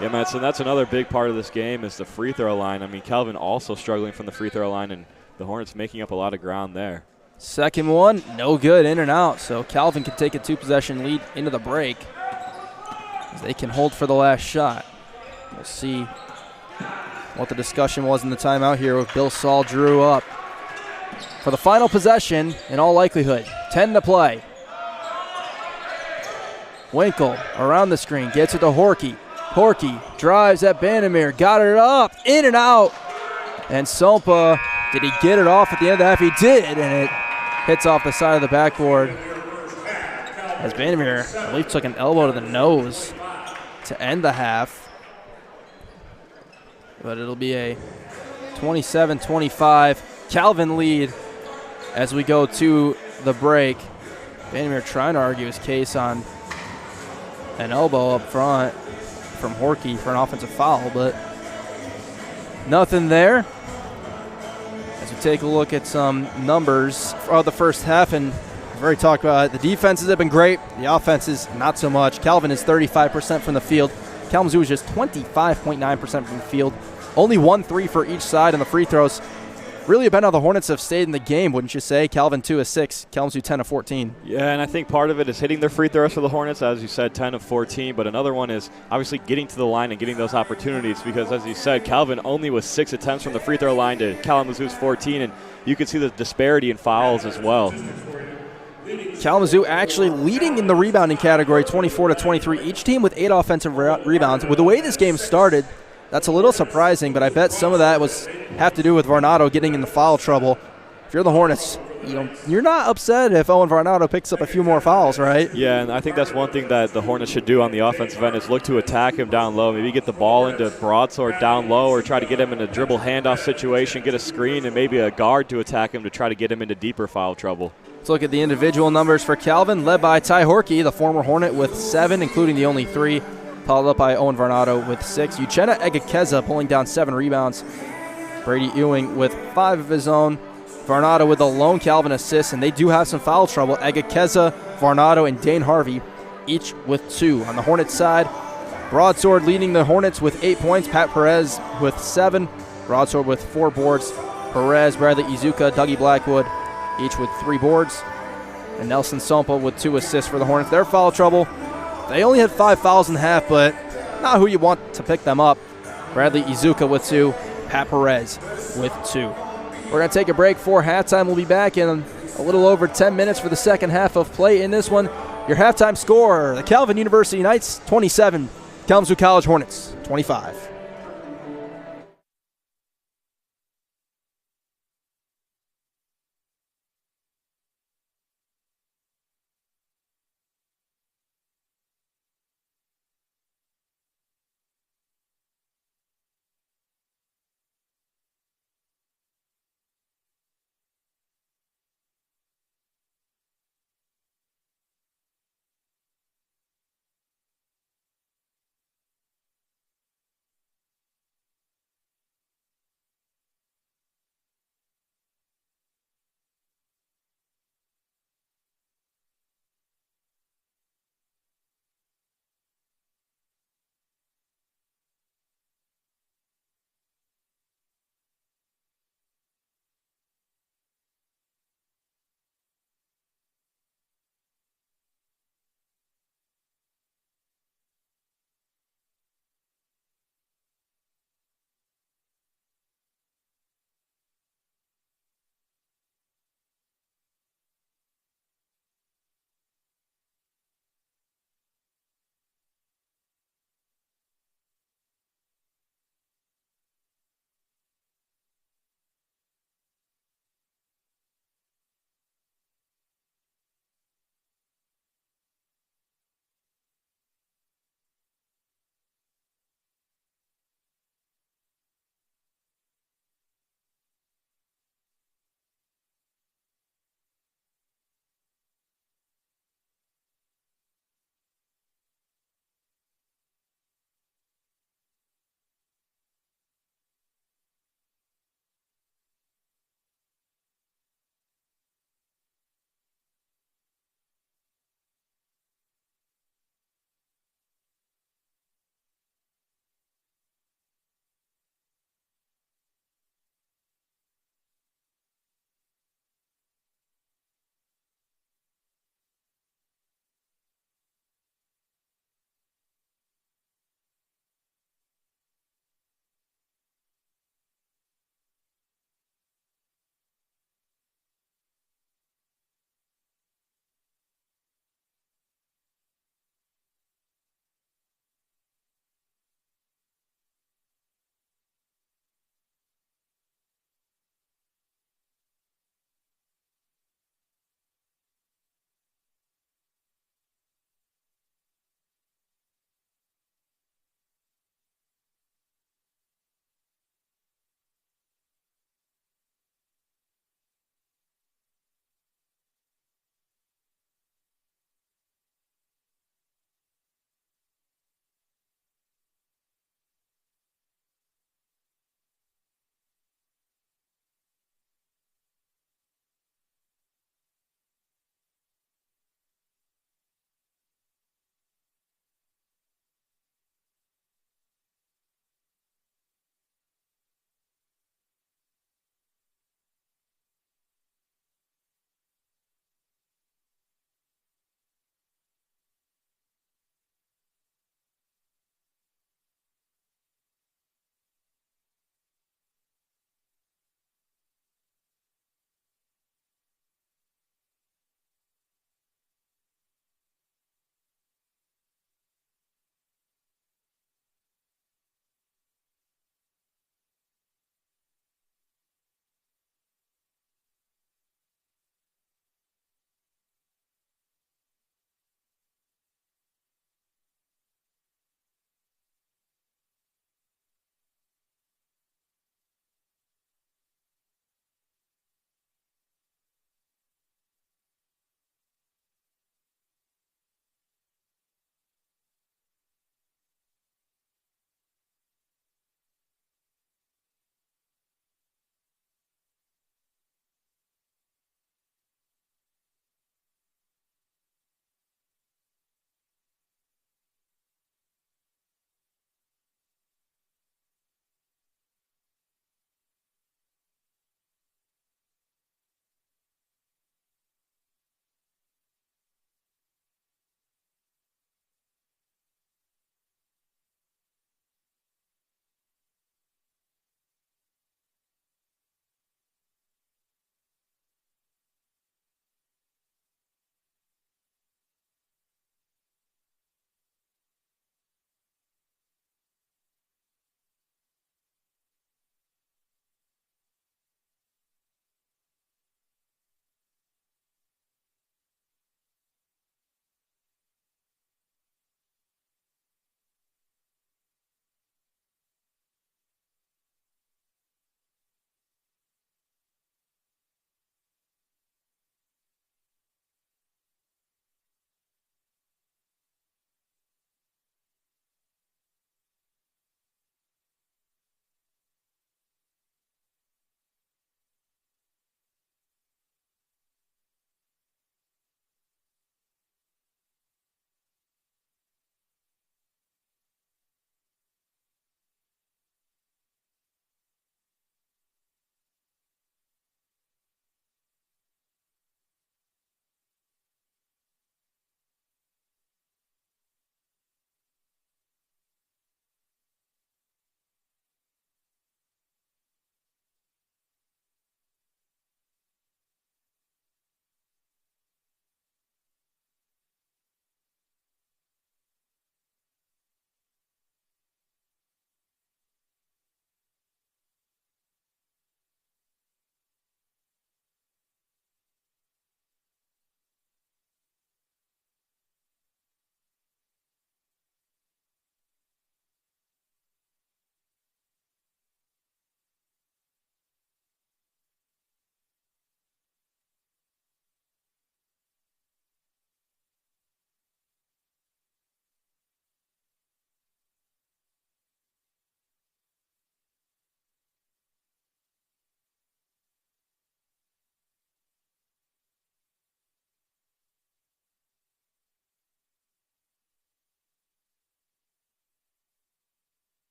Yeah, Matt, so that's another big part of this game is the free throw line. I mean, Calvin also struggling from the free throw line, and the Hornets making up a lot of ground there. Second one, no good, in and out. So Calvin can take a 2-possession lead into the break as they can hold for the last shot. We'll see what the discussion was in the timeout here with Bill Saul drew up. For the final possession, in all likelihood, 10 to play. Winkle around the screen, gets it to Horkey. Horkey drives at Vandermeer, got it up, in and out. And Sompa, did he get it off at the end of the half? He did, and it hits off the side of the backboard. As Vandermeer, I believe, took an elbow to the nose to end the half. But it'll be a 27-25 Calvin lead as we go to the break. Vandermeer trying to argue his case on an elbow up front from Horkey for an offensive foul, but nothing there. As we take a look at some numbers for the first half, and we've already talked about it. The defenses have been great. The offenses, not so much. Calvin is 35% from the field. Kalamazoo is just 25.9% from the field. Only 1 3 for each side on the free throws. Really about how the Hornets have stayed in the game, wouldn't you say? Calvin 2 of 6, Kalamazoo 10 of 14. Yeah, and I think part of it is hitting their free throws for the Hornets, as you said, 10 of 14. But another one is obviously getting to the line and getting those opportunities because, as you said, Calvin only was 6 attempts from the free throw line to Kalamazoo's 14, and you can see the disparity in fouls as well. Kalamazoo actually leading in the rebounding category, 24-23. Each team with 8 offensive rebounds. With the way this game started, that's a little surprising, but I bet some of that have to do with Varnado getting into foul trouble. If you're the Hornets, you're not upset if Owen Varnado picks up a few more fouls, right? Yeah, and I think that's one thing that the Hornets should do on the offensive end is look to attack him down low. Maybe get the ball into broadsword down low or try to get him in a dribble handoff situation, get a screen, and maybe a guard to attack him to try to get him into deeper foul trouble. Let's look at the individual numbers for Calvin, led by Ty Horkey, the former Hornet, with 7, including the only 3. Followed up by Owen Varnado with 6. Uchenna Egekeza pulling down 7 rebounds. Brady Ewing with 5 of his own. Varnado with the lone Calvin assist, and they do have some foul trouble. Egekeza, Varnado, and Dane Harvey, each with 2. On the Hornets side, Broadsword leading the Hornets with 8 points. Pat Perez with 7. Broadsword with 4 boards. Perez, Bradley Izuka, Dougie Blackwood, each with 3 boards. And Nelson Sompa with 2 assists for the Hornets. Their foul trouble. They only had 5 fouls in the half, but not who you want to pick them up. Bradley Izuka with 2, Pat Perez with 2. We're going to take a break for halftime. We'll be back in a little over 10 minutes for the second half of play in this one. Your halftime score, the Calvin University Knights 27, Kalamazoo College Hornets 25.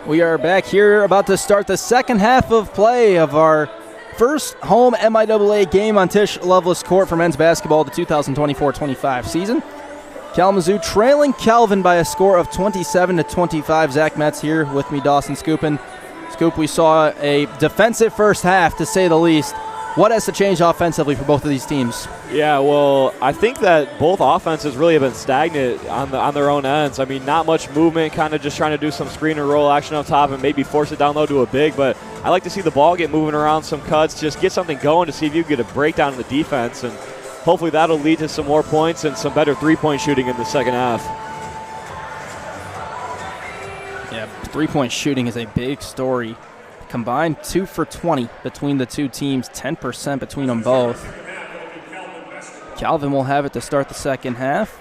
We are back here about to start the second half of play of our first home MIAA game on Tisch Loveless Court for men's basketball the 2024-25 season. Kalamazoo trailing Calvin by a score of 27-25. Zach Metz here with me, Dawson Scoopin. Scoop, we saw a defensive first half, to say the least. What has to change offensively for both of these teams? Yeah, well, I think that both offenses really have been stagnant on their own ends. I mean, not much movement, kind of just trying to do some screen and roll action up top and maybe force it down low to a big. But I like to see the ball get moving around, some cuts, just get something going to see if you can get a breakdown in the defense. And hopefully that'll lead to some more points and some better three-point shooting in the second half. Yeah, three-point shooting is a big story. Combined 2 for 20 between the two teams, 10% between them both. Calvin will have it to start the second half.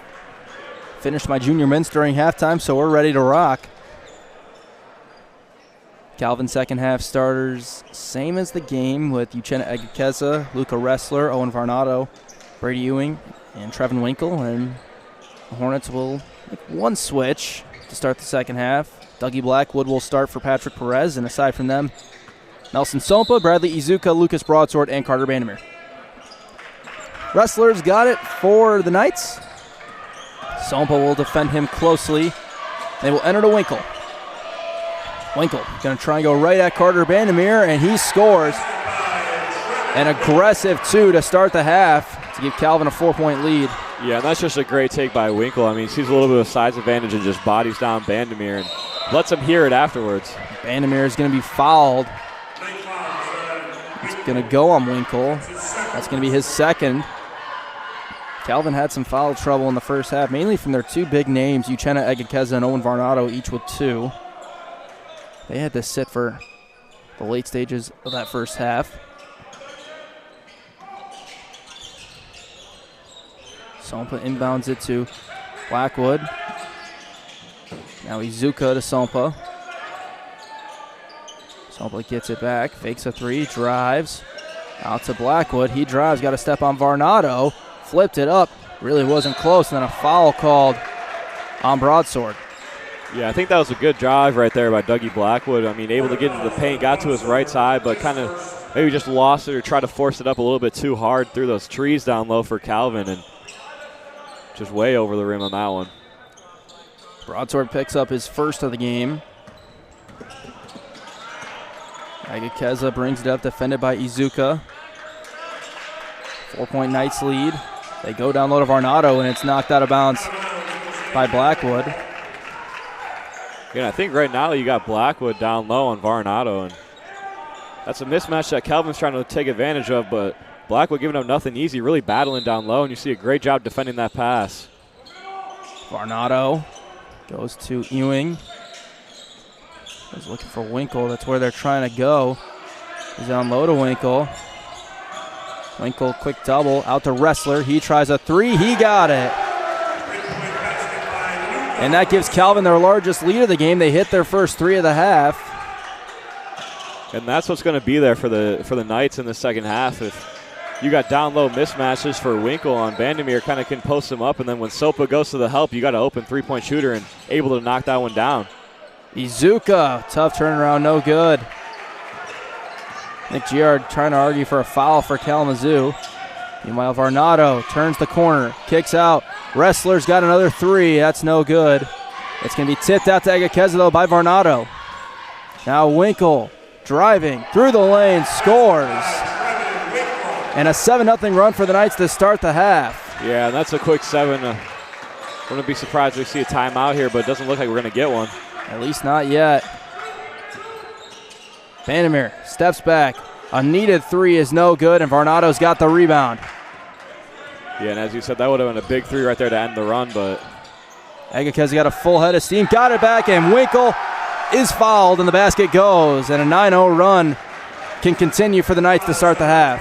Finished my junior mints during halftime, so we're ready to rock. Calvin second half starters, same as the game with Uchenna Egekeza, Luca Ressler, Owen Varnado, Brady Ewing, and Trevin Winkle. And the Hornets will make one switch to start the second half. Dougie Blackwood will start for Patrick Perez, and aside from them, Nelson Sompa, Bradley Izuka, Lucas Broadsword, and Carter Vandermeer. Wrestlers got it for the Knights. Sompa will defend him closely. They will enter to Winkle. Winkle going to try and go right at Carter Vandermeer, and he scores. An aggressive 2 to start the half to give Calvin a 4-point lead. Yeah, and that's just a great take by Winkle. I mean, he sees a little bit of size advantage and just bodies down Vandermeer and lets him hear it afterwards. Vandermeer is going to be fouled. It's going to go on Winkle. That's going to be his second. Calvin had some foul trouble in the first half, mainly from their two big names, Uchenna Egekeza and Owen Varnado, each with 2. They had to sit for the late stages of that first half. Sompa inbounds it to Blackwood. Now Izuka to Sompa. Sompa gets it back, fakes a 3, drives. Out to Blackwood. He drives, got a step on Varnado. Flipped it up. Really wasn't close. And then a foul called on Broadsword. Yeah, I think that was a good drive right there by Dougie Blackwood. I mean, able to get into the paint, got to his right side, but kind of maybe just lost it or tried to force it up a little bit too hard through those trees down low for Calvin, and just way over the rim on that one. Broadsword picks up his first of the game. Egekeza brings it up, defended by Izuka. 4-point Knights lead. They go down low to Varnado, and it's knocked out of bounds by Blackwood. Yeah, I think right now you got Blackwood down low on Varnado, and that's a mismatch that Calvin's trying to take advantage of, but Blackwood giving up nothing easy, really battling down low, and you see a great job defending that pass. Varnado goes to Ewing. He's looking for Winkle. That's where they're trying to go. He's down low to Winkle. Winkle, quick double, out to Ressler. He tries a 3. He got it. And that gives Calvin their largest lead of the game. They hit their first 3 of the half. And that's what's going to be there for the Knights in the second half. If you got down low mismatches for Winkle on Vandermeer, kind of can post him up, and then when Sopa goes to the help, you got an open 3-point shooter and able to knock that one down. Izuka, tough turnaround, no good. Nick Giard trying to argue for a foul for Kalamazoo. Meanwhile, Varnado turns the corner, kicks out. Wrestler's got another 3. That's no good. It's going to be tipped out to Egekeza, though, by Varnado. Now Winkle driving through the lane, scores. And a 7-0 run for the Knights to start the half. Yeah, and that's a quick 7. Wouldn't be surprised if we see a timeout here, but it doesn't look like we're going to get one. At least not yet. Vandermeer steps back. A needed 3 is no good, and Varnado's got the rebound. Yeah, and as you said, that would have been a big 3 right there to end the run, but Egekeza got a full head of steam, got it back, and Winkle is fouled, and the basket goes. And a 9-0 run can continue for the Knights to start the half.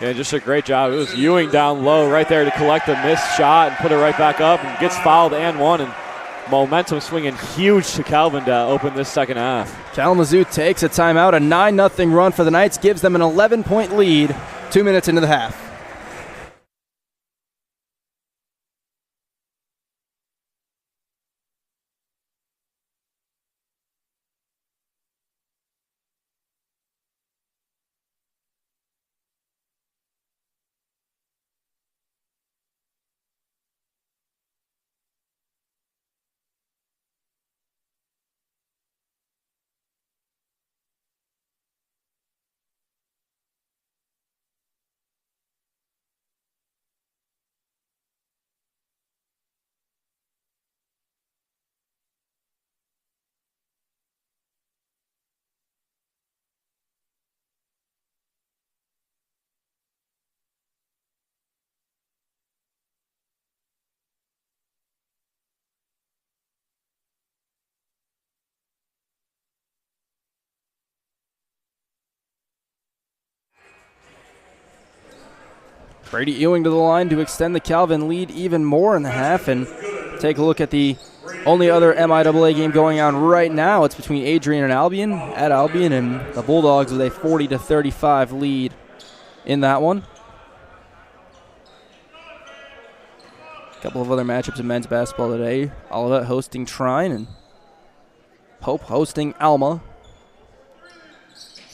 Yeah, just a great job. It was Ewing down low right there to collect a missed shot and put it right back up, and gets fouled and one, and momentum swinging huge to Calvin to open this second half. Kalamazoo takes a timeout. A 9-0 run for the Knights gives them an 11-point lead 2 minutes into the half. Brady Ewing to the line to extend the Calvin lead even more in the half. And take a look at the only other MIAA game going on right now. It's between Adrian and Albion at Albion, and the Bulldogs with a 40-35 lead in that one. A couple of other matchups in men's basketball today. Olivet hosting Trine and Pope hosting Alma.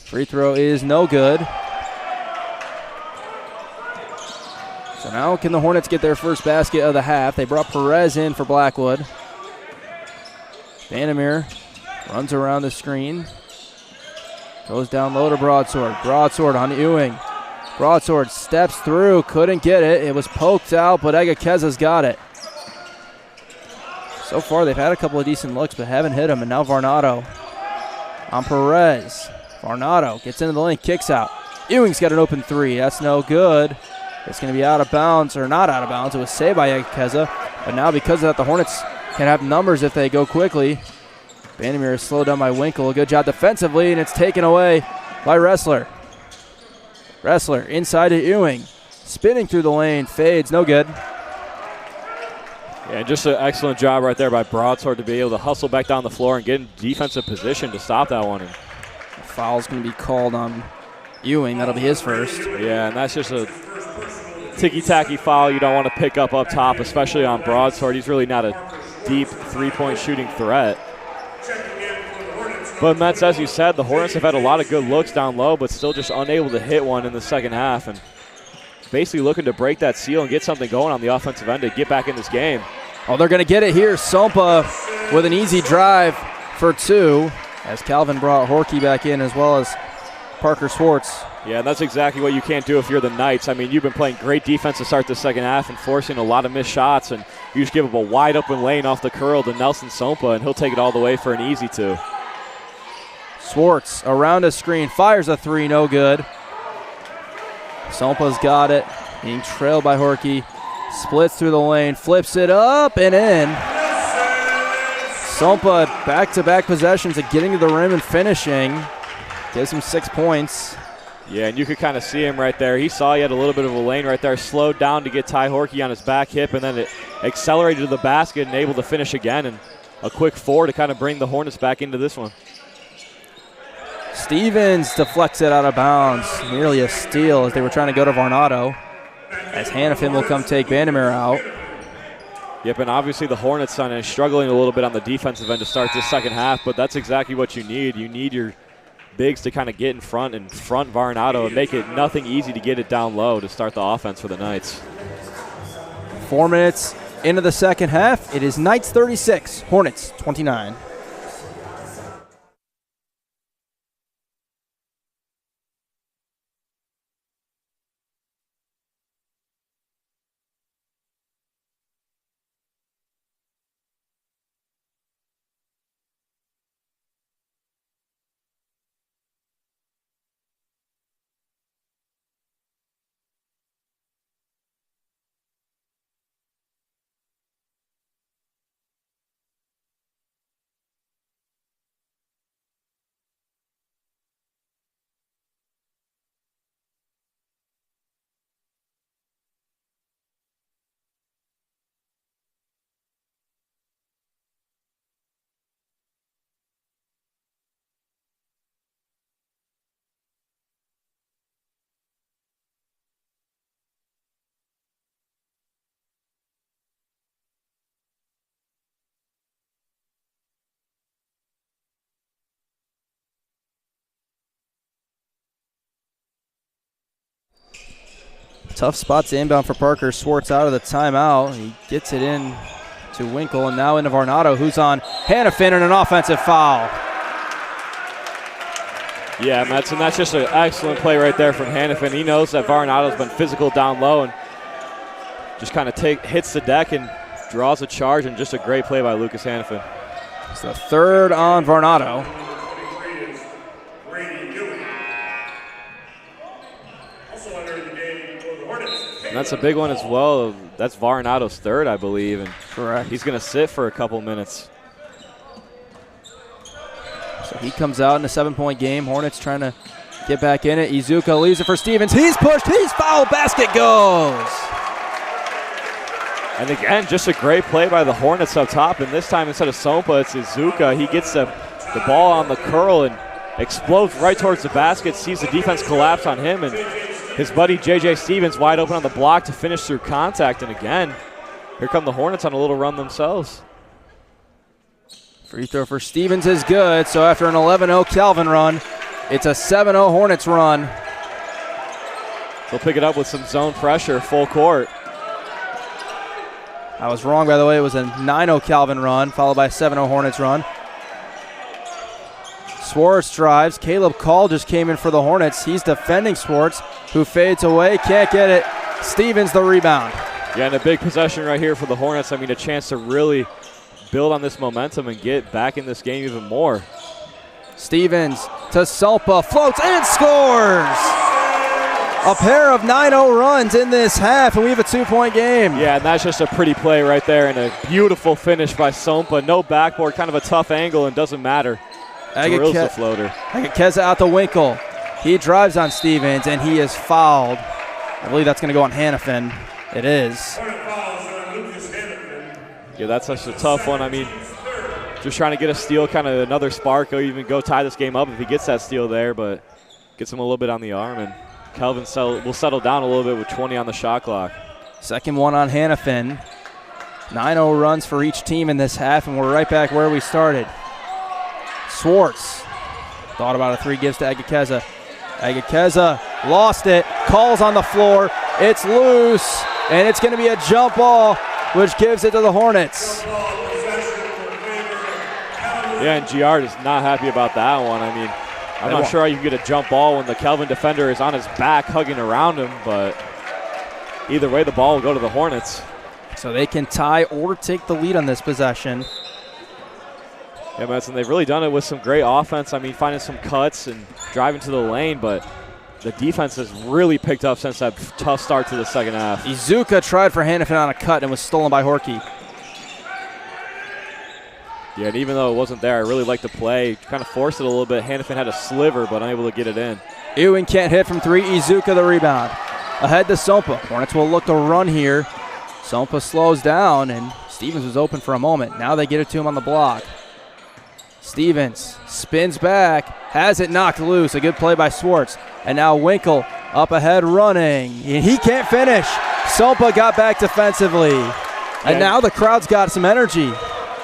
Free throw is no good. So now can the Hornets get their first basket of the half? They brought Perez in for Blackwood. Vandermeer runs around the screen. Goes down low to Broadsword. Broadsword on Ewing. Broadsword steps through, couldn't get it. It was poked out, but Agakeza's got it. So far, they've had a couple of decent looks, but haven't hit them. And now Varnado on Perez. Varnado gets into the lane, kicks out. Ewing's got an open three. That's no good. It's going to be out of bounds, or not out of bounds. It was saved by Agakeza. But now, because of that, the Hornets can have numbers if they go quickly. Vandermeer is slowed down by Winkle. A good job defensively, and it's taken away by Ressler. Ressler inside to Ewing. Spinning through the lane, fades, no good. Yeah, just an excellent job right there by Broadsword to be able to hustle back down the floor and get in defensive position to stop that one. And the foul's going to be called on Ewing. That'll be his first. Yeah, and that's just a ticky-tacky foul you don't want to pick up top, especially on Broadsword. He's really not a deep three-point shooting threat. But Mets, as you said, the Hornets have had a lot of good looks down low, but still just unable to hit one in the second half. And basically looking to break that seal and get something going on the offensive end to get back in this game. Oh, they're going to get it here. Sompa with an easy drive for two, as Calvin brought Horkey back in as well as Parker Schwartz. Yeah, and that's exactly what you can't do if you're the Knights. I mean, you've been playing great defense to start the second half and forcing a lot of missed shots, and you just give up a wide open lane off the curl to Nelson Sompa, and he'll take it all the way for an easy two. Schwartz around a screen, fires a three, no good. Sompa's got it, being trailed by Horkey. Splits through the lane, flips it up and in. Sompa back-to-back possessions of getting to the rim and finishing. Gives him 6 points. Yeah, and you could kind of see him right there. He saw he had a little bit of a lane right there, slowed down to get Ty Horkey on his back hip, and then it accelerated to the basket and able to finish again. And a quick four to kind of bring the Hornets back into this one. Stevens deflects it out of bounds. Nearly a steal as they were trying to go to Varnado. As Hannafin will come take Vandermeer out. Yep, and obviously the Hornets are struggling a little bit on the defensive end to start this second half, but that's exactly what you need. You need your bigs to kind of get in front and front Varnado and make it nothing easy to get it down low to start the offense for the Knights. 4 minutes into the second half. It is Knights 36, Hornets 29. Tough spots inbound for Parker. Schwartz out of the timeout. He gets it in to Winkle and now into Varnado, who's on Hannafin and an offensive foul. Yeah, and that's just an excellent play right there from Hannafin. He knows that Varnado's been physical down low and just kind of hits the deck and draws a charge, and just a great play by Lucas Hannafin. It's the third on Varnado. And that's a big one as well. That's Varnado's third, I believe. And correct. He's going to sit for a couple minutes. So he comes out in a 7-point game. Hornets trying to get back in it. Izuka leaves it for Stevens. He's pushed. He's fouled. Basket goes. And again, just a great play by the Hornets up top. And this time, instead of Sompa, it's Izuka. He gets the ball on the curl and explodes right towards the basket, sees the defense collapse on him, and his buddy J.J. Stevens wide open on the block to finish through contact. And again, here come the Hornets on a little run themselves. Free throw for Stevens is good. So after an 11-0 Calvin run, it's a 7-0 Hornets run. They'll pick it up with some zone pressure, full court. I was wrong, by the way. It was a 9-0 Calvin run, followed by a 7-0 Hornets run. Swartz drives. Caleb Call just came in for the Hornets. He's defending Swartz, who fades away. Can't get it. Stevens the rebound. Yeah, and a big possession right here for the Hornets. I mean, a chance to really build on this momentum and get back in this game even more. Stevens to Sulpa, floats and scores! A pair of 9-0 runs in this half, and we have a 2-point game. Yeah, and that's just a pretty play right there and a beautiful finish by Sompa. No backboard, kind of a tough angle, and doesn't matter. Drills the floater. Agakeza out the Winkle. He drives on Stevens, and he is fouled. I believe that's going to go on Hannafin. It is. Yeah, that's such a tough one. I mean, just trying to get a steal, kind of another spark, or even go tie this game up if he gets that steal there, but gets him a little bit on the arm, and Kelvin will settle down a little bit with 20 on the shot clock. Second one on Hannafin. 9-0 runs for each team in this half, and we're right back where we started. Swartz thought about a three, gives to Agakeza. Agakeza lost it, calls on the floor. It's loose, and it's going to be a jump ball, which gives it to the Hornets. Yeah, and GR is not happy about that one. I mean, I'm not sure how you can get a jump ball when the Kelvin defender is on his back hugging around him, but either way, the ball will go to the Hornets. So they can tie or take the lead on this possession. Yeah, Madsen, they've really done it with some great offense. I mean, finding some cuts and driving to the lane, but the defense has really picked up since that tough start to the second half. Izuka tried for Hannafin on a cut and was stolen by Horky. Yeah, and even though it wasn't there, I really liked the play. Kind of forced it a little bit. Hannafin had a sliver, but unable to get it in. Ewing can't hit from three. Izuka the rebound. Ahead to Sompa. Hornets will look to run here. Sompa slows down, and Stevens was open for a moment. Now they get it to him on the block. Stevens spins back, has it knocked loose. A good play by Swartz. And now Winkle up ahead running. And he can't finish. Sompa got back defensively. And now the crowd's got some energy.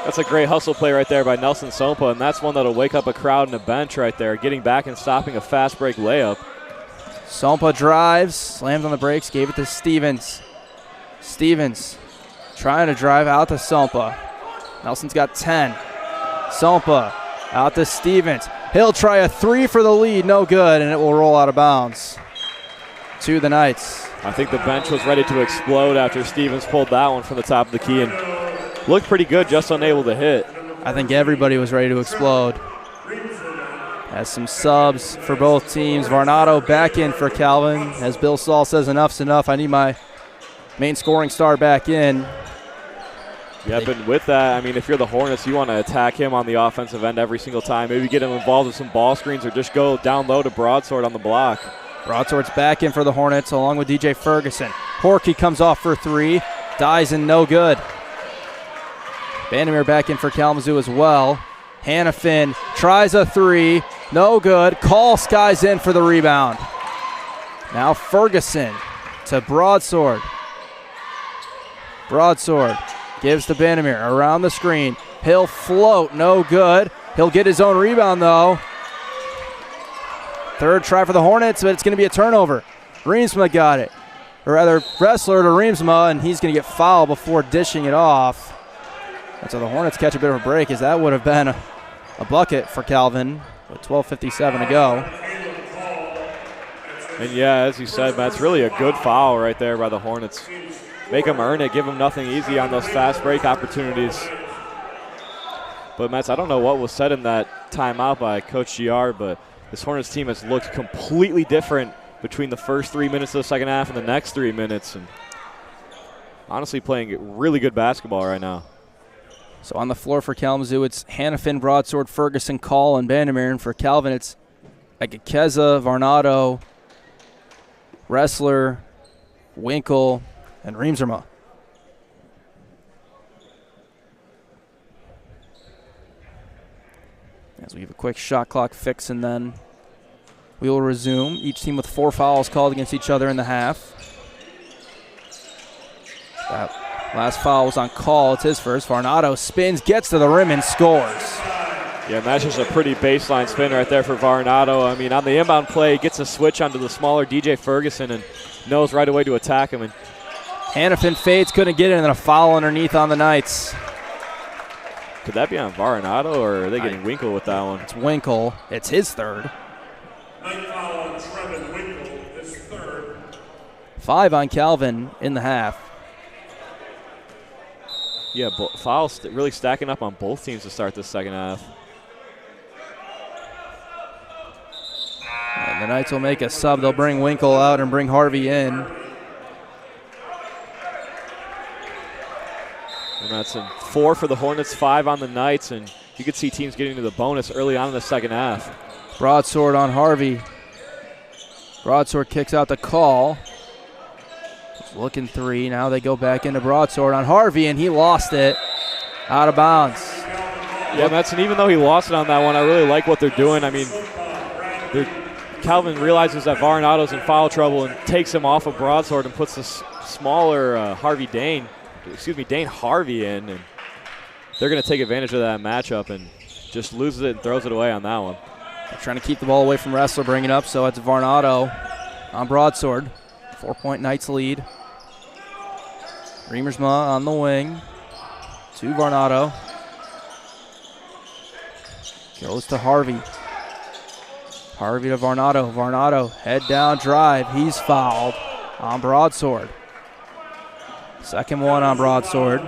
That's a great hustle play right there by Nelson Sompa, and that's one that'll wake up a crowd and a bench right there, getting back and stopping a fast break layup. Sompa drives, slams on the brakes, gave it to Stevens. Stevens trying to drive out to Sompa. Nelson's got 10. Sompa out to Stevens. He'll try a three for the lead, no good, and it will roll out of bounds to the Knights. I think the bench was ready to explode after Stevens pulled that one from the top of the key and looked pretty good, just unable to hit. I think everybody was ready to explode. Has some subs for both teams. Varnado back in for Calvin. As Bill Saul says, enough's enough. I need my main scoring star back in. Yeah, but with that, I mean, if you're the Hornets, you want to attack him on the offensive end every single time. Maybe get him involved with some ball screens or just go down low to Broadsword on the block. Broadsword's back in for the Hornets along with DJ Ferguson. Horky comes off for three. Dies in no good. Vandermeer back in for Kalamazoo as well. Hannafin tries a three. No good. Call skies in for the rebound. Now Ferguson to Broadsword. Broadsword gives to Vandermeer around the screen. He'll float. No good. He'll get his own rebound, though. Third try for the Hornets, but it's going to be a turnover. Reemsma got it. Or rather, Wrestler to Reemsma, and he's going to get fouled before dishing it off. And so the Hornets catch a bit of a break, as that would have been a bucket for Calvin with 12:57 to go. And yeah, as you said, Matt, it's really a good foul right there by the Hornets. Make them earn it, give them nothing easy on those fast break opportunities. But Matt, I don't know what was said in that timeout by Coach GR, but this Hornets team has looked completely different between the first 3 minutes of the second half and the next 3 minutes. And honestly playing really good basketball right now. So on the floor for Kalamazoo, it's Hannafin, Broadsword, Ferguson, Call, and Vandermeer. And for Calvin, it's Egekeza, Varnado, Wrestler, Winkle, and Reemsma. As we have a quick shot clock fix, and then we will resume. Each team with 4 fouls called against each other in the half. That last foul was on call. It's his first. Varnado spins, gets to the rim, and scores. Yeah, that's just a pretty baseline spin right there for Varnado. I mean, on the inbound play, gets a switch onto the smaller DJ Ferguson and knows right away to attack him. And Hannafin fades, couldn't get it, and then a foul underneath on the Knights. could that be on Varnado, or are they getting Winkle with that one? It's Winkle. It's his third. Night foul on Trevin Winkle, his third. 5 on Calvin in the half. Yeah, fouls really stacking up on both teams to start this second half. And the Knights will make a sub. They'll bring Winkle out and bring Harvey in. And that's 4 for the Hornets, 5 on the Knights, and you could see teams getting to the bonus early on in the second half. Broadsword on Harvey. Broadsword kicks out the call. Looking 3. Now they go back into Broadsword on Harvey, and he lost it. Out of bounds. Yeah, and even though he lost it on that one, I really like what they're doing. I mean, Calvin realizes that Varnado's in foul trouble and takes him off of Broadsword and puts the smaller Dane Harvey in, and they're going to take advantage of that matchup and just loses it and throws it away on that one. They're trying to keep the ball away from Wrestler, bring it up, so it's Varnado on Broadsword. 4-point Knights lead. Reemersma on the wing to Varnado. Goes to Harvey. Harvey to Varnado. Varnado, head down drive. He's fouled on Broadsword. Second one on Broadsword.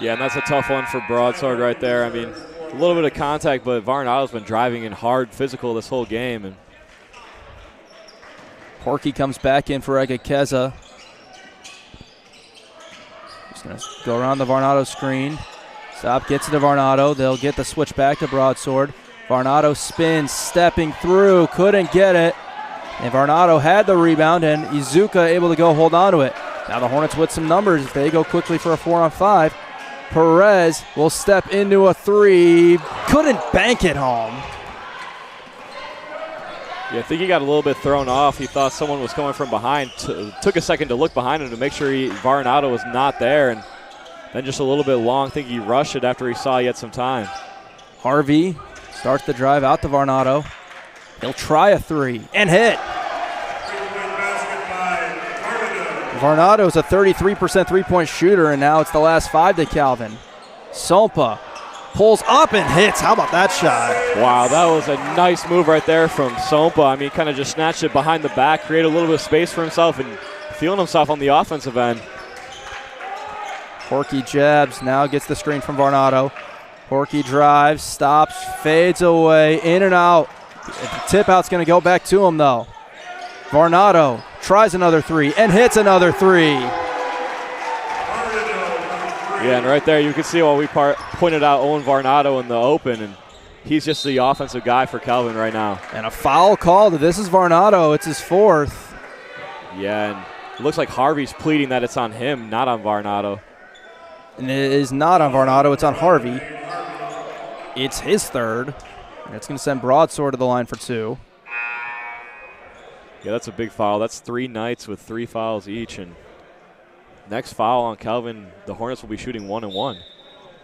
Yeah, and that's a tough one for Broadsword right there. I mean, a little bit of contact, but Varnado's been driving in hard physical this whole game. And Porky comes back in for Egekeza. Just going to go around the Varnado screen. Stop, gets it to Varnado. They'll get the switch back to Broadsword. Varnado spins, stepping through, couldn't get it. And Varnado had the rebound, and Izuka able to go hold on to it. Now the Hornets with some numbers. If they go quickly for a 4-on-5, Perez will step into a 3. Couldn't bank it home. yeah, I think he got a little bit thrown off. He thought someone was coming from behind. Took a second to look behind him to make sure Varnado was not there, and then just a little bit long. I think he rushed it after he saw he had some time. Harvey starts the drive out to Varnado. He'll try a 3 and hit. Varnado is a 33% three-point shooter, and now it's the last 5 to Calvin. Sompa pulls up and hits. How about that shot? Wow, that was a nice move right there from Sompa. I mean, kind of just snatched it behind the back, created a little bit of space for himself, and feeling himself on the offensive end. Porky jabs, now gets the screen from Varnado. Porky drives, stops, fades away, in and out. The tip out's going to go back to him, though. Varnado tries another 3 and hits another 3. Yeah, and right there you can see while we pointed out Owen Varnado in the open, and he's just the offensive guy for Calvin right now. And a foul called. This is Varnado. It's his 4th. Yeah, and it looks like Harvey's pleading that it's on him, not on Varnado. And it is not on Varnado. It's on Harvey. It's his 3rd. And it's going to send Broadsword to the line for 2. Yeah, that's a big foul. That's 3 Knights with 3 fouls each, and next foul on Calvin, the Hornets will be shooting 1-1.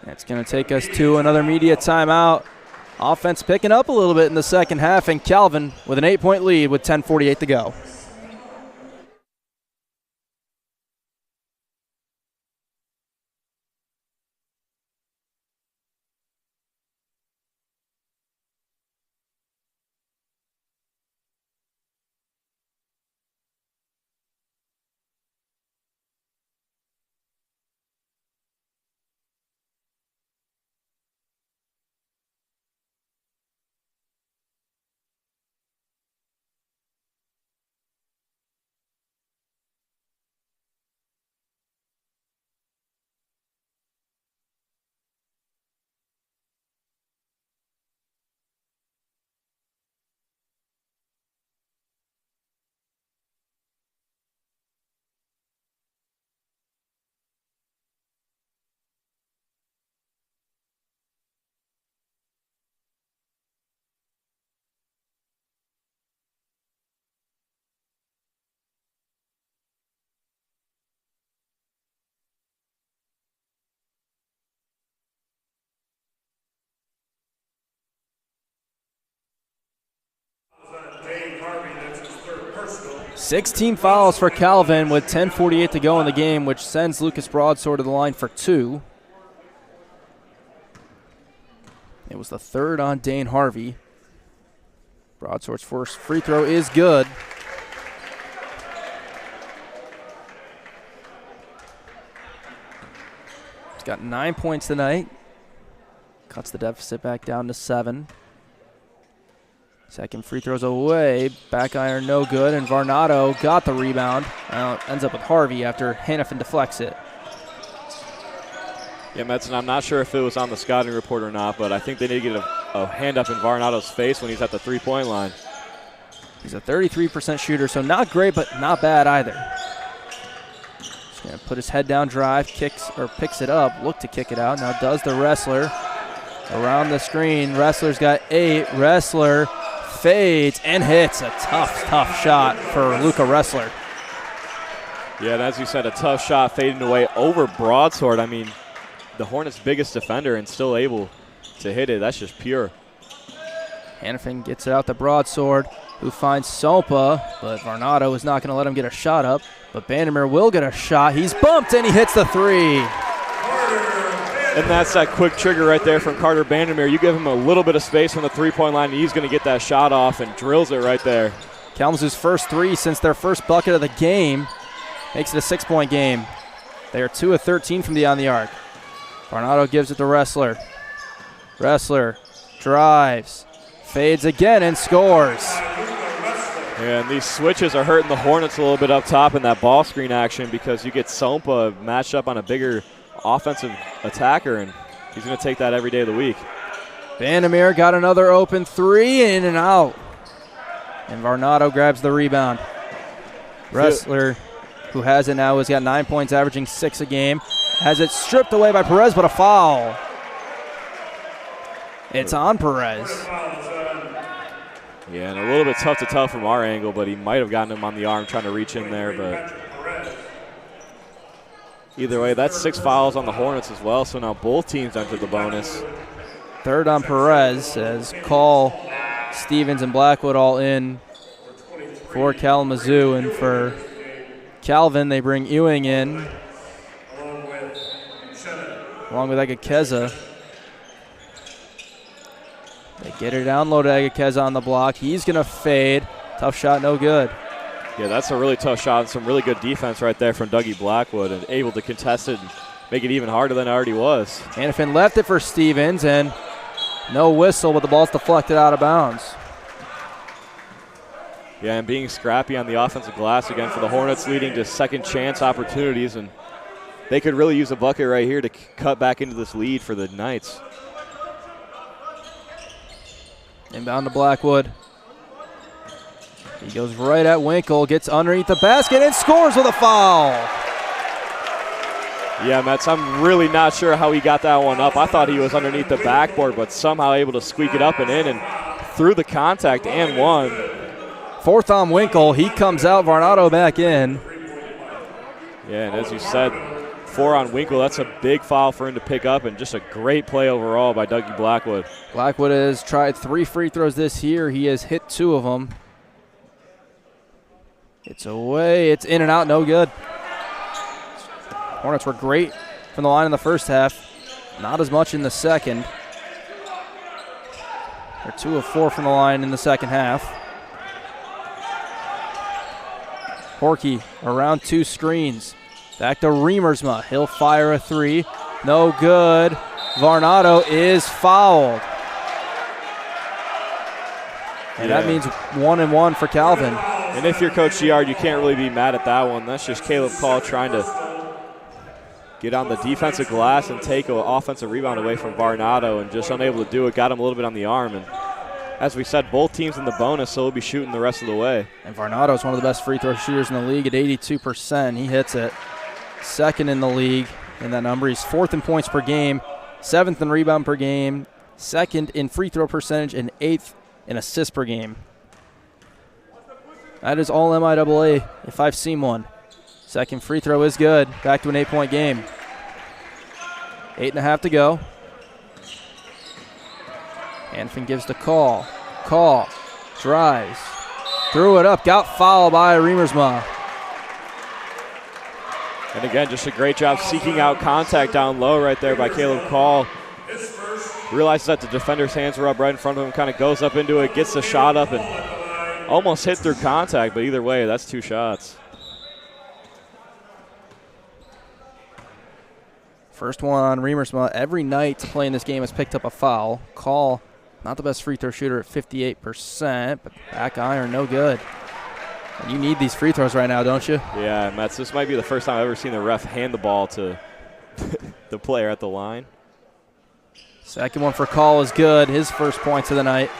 That's going to take us to another media timeout. Offense picking up a little bit in the second half, and Calvin with an 8-point lead with 10:48 to go. 16 fouls for Calvin with 10:48 to go in the game, which sends Lucas Broadsword to the line for 2. It was the third on Dane Harvey. Broadsword's first free throw is good. He's got 9 points tonight. Cuts the deficit back down to 7. Second free throw's away. Back iron no good, and Varnado got the rebound. Ends up with Harvey after Hannafin deflects it. Yeah, Metzen, I'm not sure if it was on the scouting report or not, but I think they need to get a hand up in Varnado's face when he's at the three-point line. He's a 33% shooter, so not great, but not bad either. Just going to put his head down, drive, picks it up, look to kick it out. Now does the Wrestler around the screen. Wrestler's got 8. Wrestler fades and hits a tough shot for Luca Wrestler. Yeah, and as you said, a tough shot fading away over Broadsword. I mean, the Hornets' biggest defender and still able to hit it. That's just pure. Hannafin gets it out to Broadsword, who finds Sompa, but Varnado is not going to let him get a shot up. But Vandermeer will get a shot. He's bumped, and he hits the 3. And that's that quick trigger right there from Carter Vandermeer. You give him a little bit of space from the three-point line, and he's going to get that shot off and drills it right there. Kalamazoo's first 3 since their first bucket of the game makes it a 6-point game. They are 2 of 13 from beyond the arc. Varnado gives it to Wrestler. Wrestler drives, fades again, and scores. And these switches are hurting the Hornets a little bit up top in that ball screen action because you get Sompa matched up on a bigger offensive attacker, and he's going to take that every day of the week. Vandermeer got another open 3, in and out. And Varnado grabs the rebound. Wrestler, who has it now, has got 9 points, averaging 6 a game. Has it stripped away by Perez, but a foul. It's on Perez. Yeah, and a little bit tough to tell from our angle, but he might have gotten him on the arm trying to reach in there, but either way, that's 6 fouls on the Hornets as well, so now both teams enter the bonus. Third on Perez as Call, Stevens, and Blackwood all in for Kalamazoo. And for Calvin, they bring Ewing in, along with Agakeza. They get it down low to Agakeza on the block. He's going to fade. Tough shot, no good. Yeah, that's a really tough shot and some really good defense right there from Dougie Blackwood, and able to contest it and make it even harder than it already was. Hannafin left it for Stevens, and no whistle, but the ball's deflected out of bounds. Yeah, and being scrappy on the offensive glass again for the Hornets, leading to second chance opportunities, and they could really use a bucket right here to cut back into this lead for the Knights. Inbound to Blackwood. He goes right at Winkle, gets underneath the basket, and scores with a foul. Yeah, Mets, I'm really not sure how he got that one up. I thought he was underneath the backboard, but somehow able to squeak it up and in and through the contact and one. Fourth on Winkle. He comes out, Varnado back in. Yeah, and as you said, 4 on Winkle. That's a big foul for him to pick up, and just a great play overall by Dougie Blackwood. Blackwood has tried 3 free throws this year. He has hit 2 of them. It's away. It's in and out. No good. Hornets were great from the line in the first half. Not as much in the second. They're 2 of 4 from the line in the second half. Horkey around 2 screens. Back to Riemersma. He'll fire a 3. No good. Varnado is fouled. And that means 1 and 1 for Calvin. And if you're Coach Giard, you can't really be mad at that one. That's just Caleb Call trying to get on the defensive glass and take an offensive rebound away from Varnado, and just unable to do it. Got him a little bit on the arm. And as we said, both teams in the bonus, so we'll be shooting the rest of the way. And Varnado is one of the best free throw shooters in the league at 82%. He hits it. Second in the league in that number. He's 4th in points per game, 7th in rebound per game, 2nd in free throw percentage, and 8th in assists per game. That is all MIAA if I've seen one. Second free throw is good. Back to an 8-point game. 8.5 to go. Hannafin gives to Call. Call drives, Threw it up, got fouled by Riemersma. And again, just a great job seeking out contact down low right there by Caleb Call. Realizes that the defender's hands were up right in front of him, kind of goes up into it, gets the shot up, and almost hit through contact, but either way, that's 2 shots. First one on Riemersma. Every night to play in this game has picked up a foul. Call, not the best free throw shooter at 58%, but back iron, no good. And you need these free throws right now, don't you? Yeah, Mets, this might be the first time I've ever seen the ref hand the ball to the player at the line. Second one for Call is good. His first points of the night.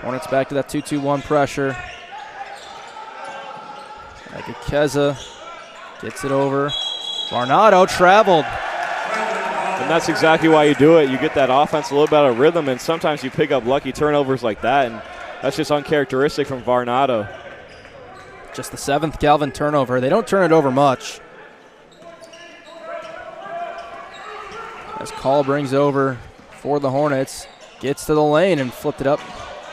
Hornets back to that 2-2-1 pressure. Agakeza gets it over. Varnado traveled. And that's exactly why you do it. You get that offense a little bit out of rhythm, and sometimes you pick up lucky turnovers like that, and that's just uncharacteristic from Varnado. Just the 7th Calvin turnover. They don't turn it over much. As Call brings over for the Hornets, gets to the lane and flipped it up.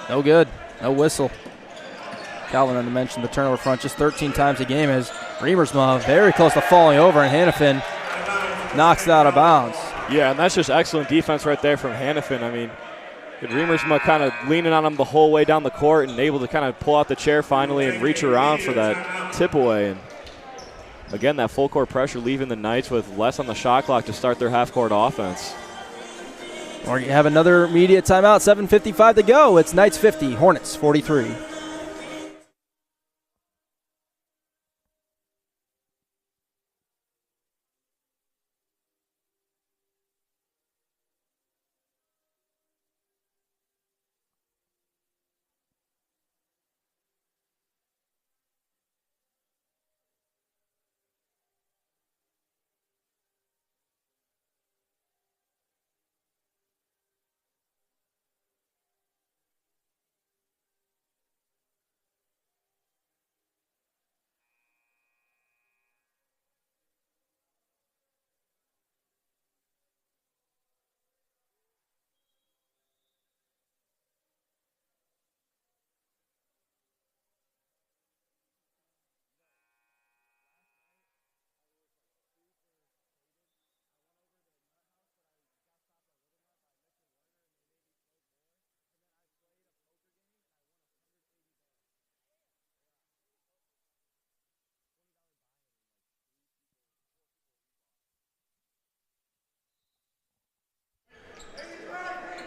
No good. No whistle. Calvin had to mention the turnover front just 13 times a game as Riemersma very close to falling over, and Hannafin knocks it out of bounds. Yeah, and that's just excellent defense right there from Hannafin. I mean, Riemersma kind of leaning on him the whole way down the court and able to kind of pull out the chair finally and reach around for that tip away. And again, that full court pressure leaving the Knights with less on the shot clock to start their half-court offense. Or you have another immediate timeout, 7:55 to go. It's Knights 50, Hornets 43.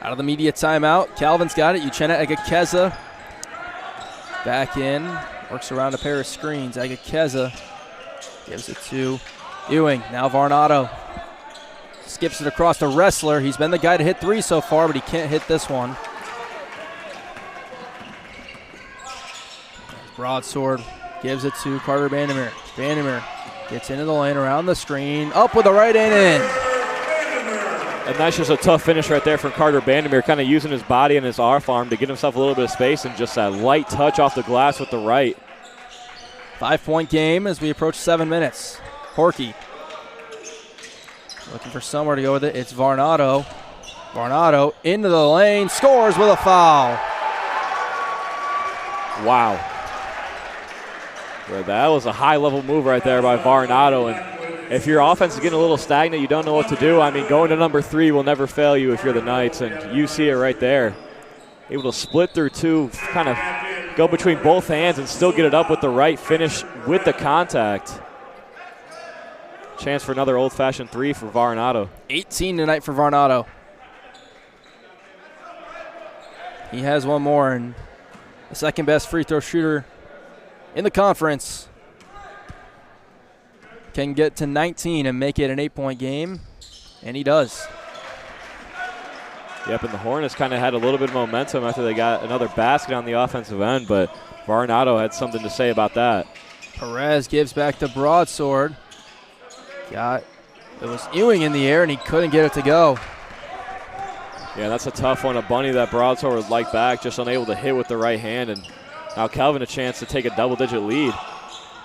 Out of the media timeout, Calvin's got it. Uchenna Agakeza back in, works around a pair of screens. Agakeza gives it to Ewing. Now Varnado skips it across to Wrestler. He's been the guy to hit 3 so far, but he can't hit this one. Broadsword gives it to Carter Vandermeer. Vandermeer gets into the lane around the screen, up with the right hand in. And that's just a tough finish right there from Carter Vandermeer, kind of using his body and his off arm to get himself a little bit of space and just that light touch off the glass with the right. 5-point game as we approach 7 minutes. Horky looking for somewhere to go with it. It's Varnado. Varnado into the lane, scores with a foul. Wow. Well, that was a high-level move right there by Varnado, and if your offense is getting a little stagnant, you don't know what to do. I mean, going to number 3 will never fail you if you're the Knights, and you see it right there. Able to split through 2, kind of go between both hands and still get it up with the right finish with the contact. Chance for another old-fashioned 3 for Varnado. 18 tonight for Varnado. He has one more, and the second best free throw shooter in the conference can get to 19 and make it an 8-point game, and he does. Yep, and the Hornets kind of had a little bit of momentum after they got another basket on the offensive end, but Varnado had something to say about that. Perez gives back to Broadsword. It was Ewing in the air, and he couldn't get it to go. Yeah, that's a tough one. A bunny that Broadsword would like back, just unable to hit with the right hand, and now Calvin a chance to take a double-digit lead.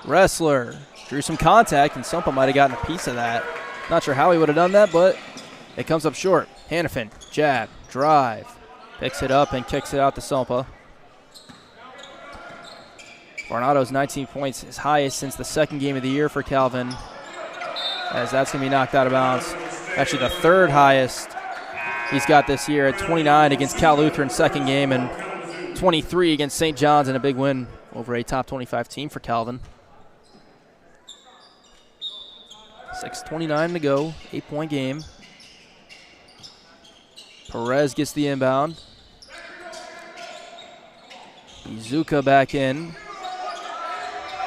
Wrestler drew some contact, and Sumpa might have gotten a piece of that. Not sure how he would have done that, but it comes up short. Hannafin, jab, drive, Picks it up and kicks it out to Sompa. Varnado's 19 points, his highest since the second game of the year for Calvin, as that's going to be knocked out of bounds. Actually the third highest he's got this year at 29 against Cal Lutheran's second game and 23 against St. John's in a big win over a top 25 team for Calvin. 6:29 to go, 8-point game. Perez gets the inbound. Izuka back in.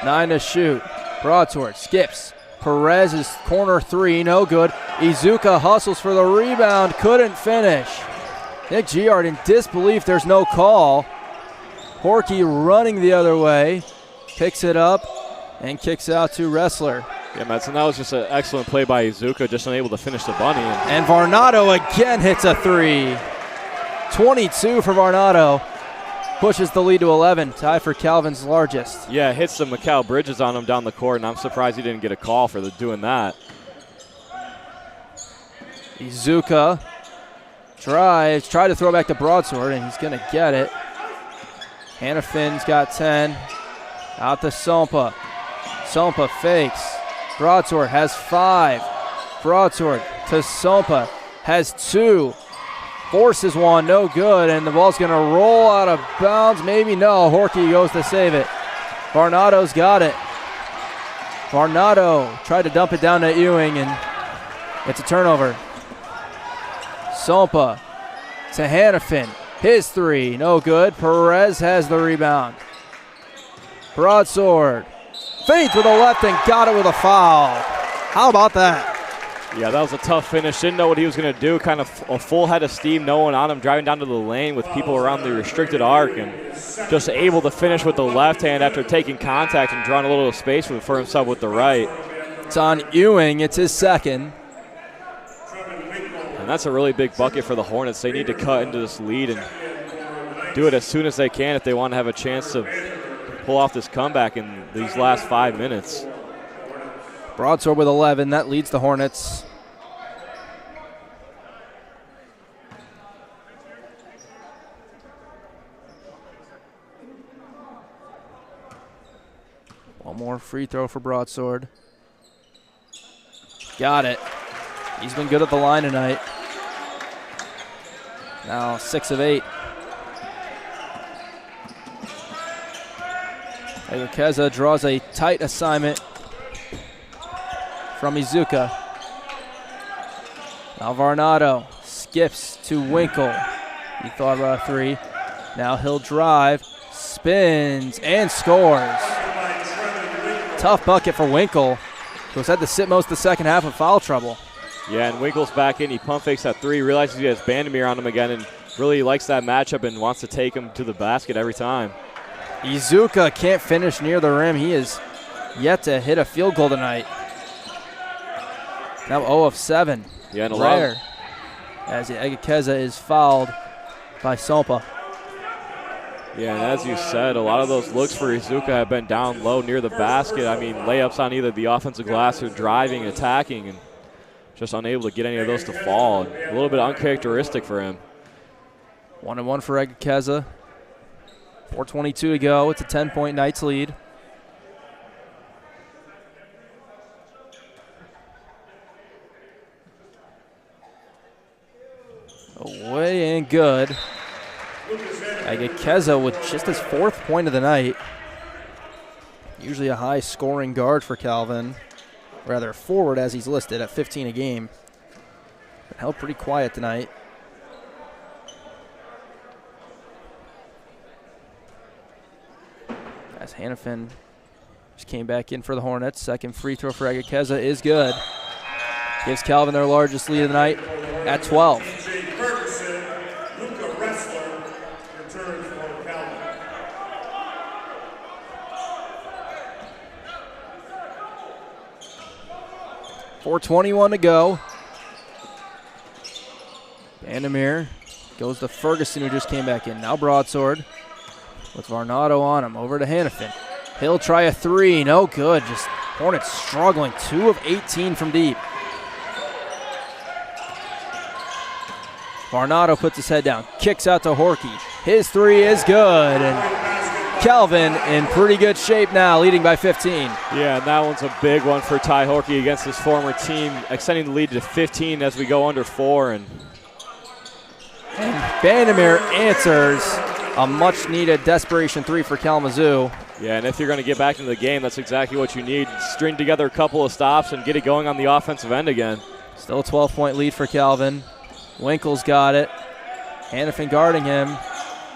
9 to shoot. Broadsword skips. Perez's corner three, no good. Izuka hustles for the rebound, couldn't finish. Nick Giard in disbelief, there's no call. Horky running the other way, picks it up and kicks out to Wrestler. Yeah, Madsen, that was just an excellent play by Izuka, just unable to finish the bunny. And Varnado again hits a three. 22 for Varnado. Pushes the lead to 11, tie for Calvin's largest. Yeah, hits the Mikal Bridges on him down the court, and I'm surprised he didn't get a call for doing that. Izuka tried to throw back to Broadsword, and he's going to get it. Hannafin's got 10. Out to Sompa. Sompa fakes. Broadsword has 5. Broadsword to Sompa has 2. Forces one, no good, and the ball's going to roll out of bounds. Maybe no. Horky goes to save it. Varnado's got it. Varnado tried to dump it down to Ewing, and it's a turnover. Sompa to Hannafin. His three, no good. Perez has the rebound. Broadsword fades with a left and got it with a foul. How about that? Yeah, that was a tough finish. Didn't know what he was going to do. Kind of a full head of steam, no one on him, driving down to the lane with people around the restricted arc, and just able to finish with the left hand after taking contact and drawing a little space for himself with the right. It's on Ewing. It's his second. And that's a really big bucket for the Hornets. They need to cut into this lead and do it as soon as they can if they want to have a chance to pull off this comeback in these last 5 minutes. Broadsword with 11. That leads the Hornets. One more free throw for Broadsword. Got it. He's been good at the line tonight. Now 6 of 8. Egekeza draws a tight assignment from Izuka. Now Varnado skips to Winkle. He thought about a three. Now he'll drive, spins, and scores. Tough bucket for Winkle, who's had to sit most of the second half of foul trouble. Yeah, and Winkle's back in. He pump fakes that three, realizes he has Bandemir on him again, and really likes that matchup and wants to take him to the basket every time. Izuka can't finish near the rim. He is yet to hit a field goal tonight. Now 0 of 7. Yeah, and rare, as Egekeza is fouled by Sompa. Yeah, and as you said, a lot of those looks for Izuka have been down low near the basket. I mean, layups on either the offensive glass or driving, attacking, and just unable to get any of those to fall. A little bit uncharacteristic for him. 1-1 for Egekeza. 4:22 to go. It's a 10-point Knights lead. Away and good. Egekeza with just his 4th point of the night. Usually a high-scoring guard for Calvin. Rather forward as he's listed at 15 a game. But held pretty quiet tonight. As Hannafin just came back in for the Hornets. Second free throw for Egekeza is good. Gives Calvin their largest lead of the night at 12. Luka Wrestler returns for Calvin. .421 to go. Bandemir goes to Ferguson, who just came back in. Now Broadsword with Varnado on him. Over to Hannafin. He'll try a three. No good. Just Hornets struggling. 2 of 18 from deep. Varnado puts his head down, kicks out to Horky. His three is good, and Calvin in pretty good shape now, leading by 15. Yeah, and that one's a big one for Ty Horky against his former team, extending the lead to 15 as we go under 4. And Vandermeer answers a much-needed desperation three for Kalamazoo. Yeah, and if you're going to get back into the game, that's exactly what you need. String together a couple of stops and get it going on the offensive end again. Still a 12-point lead for Calvin. Winkle's got it. Hannafin guarding him.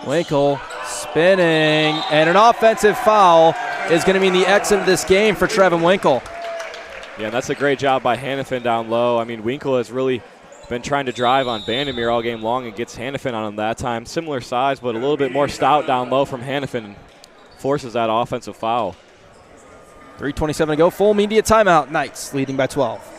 Winkle spinning, and an offensive foul is going to mean the exit of this game for Trevin Winkle. Yeah, and that's a great job by Hannafin down low. I mean, Winkle has really been trying to drive on Vandermeer all game long and gets Hannafin on him that time. Similar size, but a little bit more stout down low from Hannafin and forces that offensive foul. 3:27 to go, full media timeout. Knights leading by 12.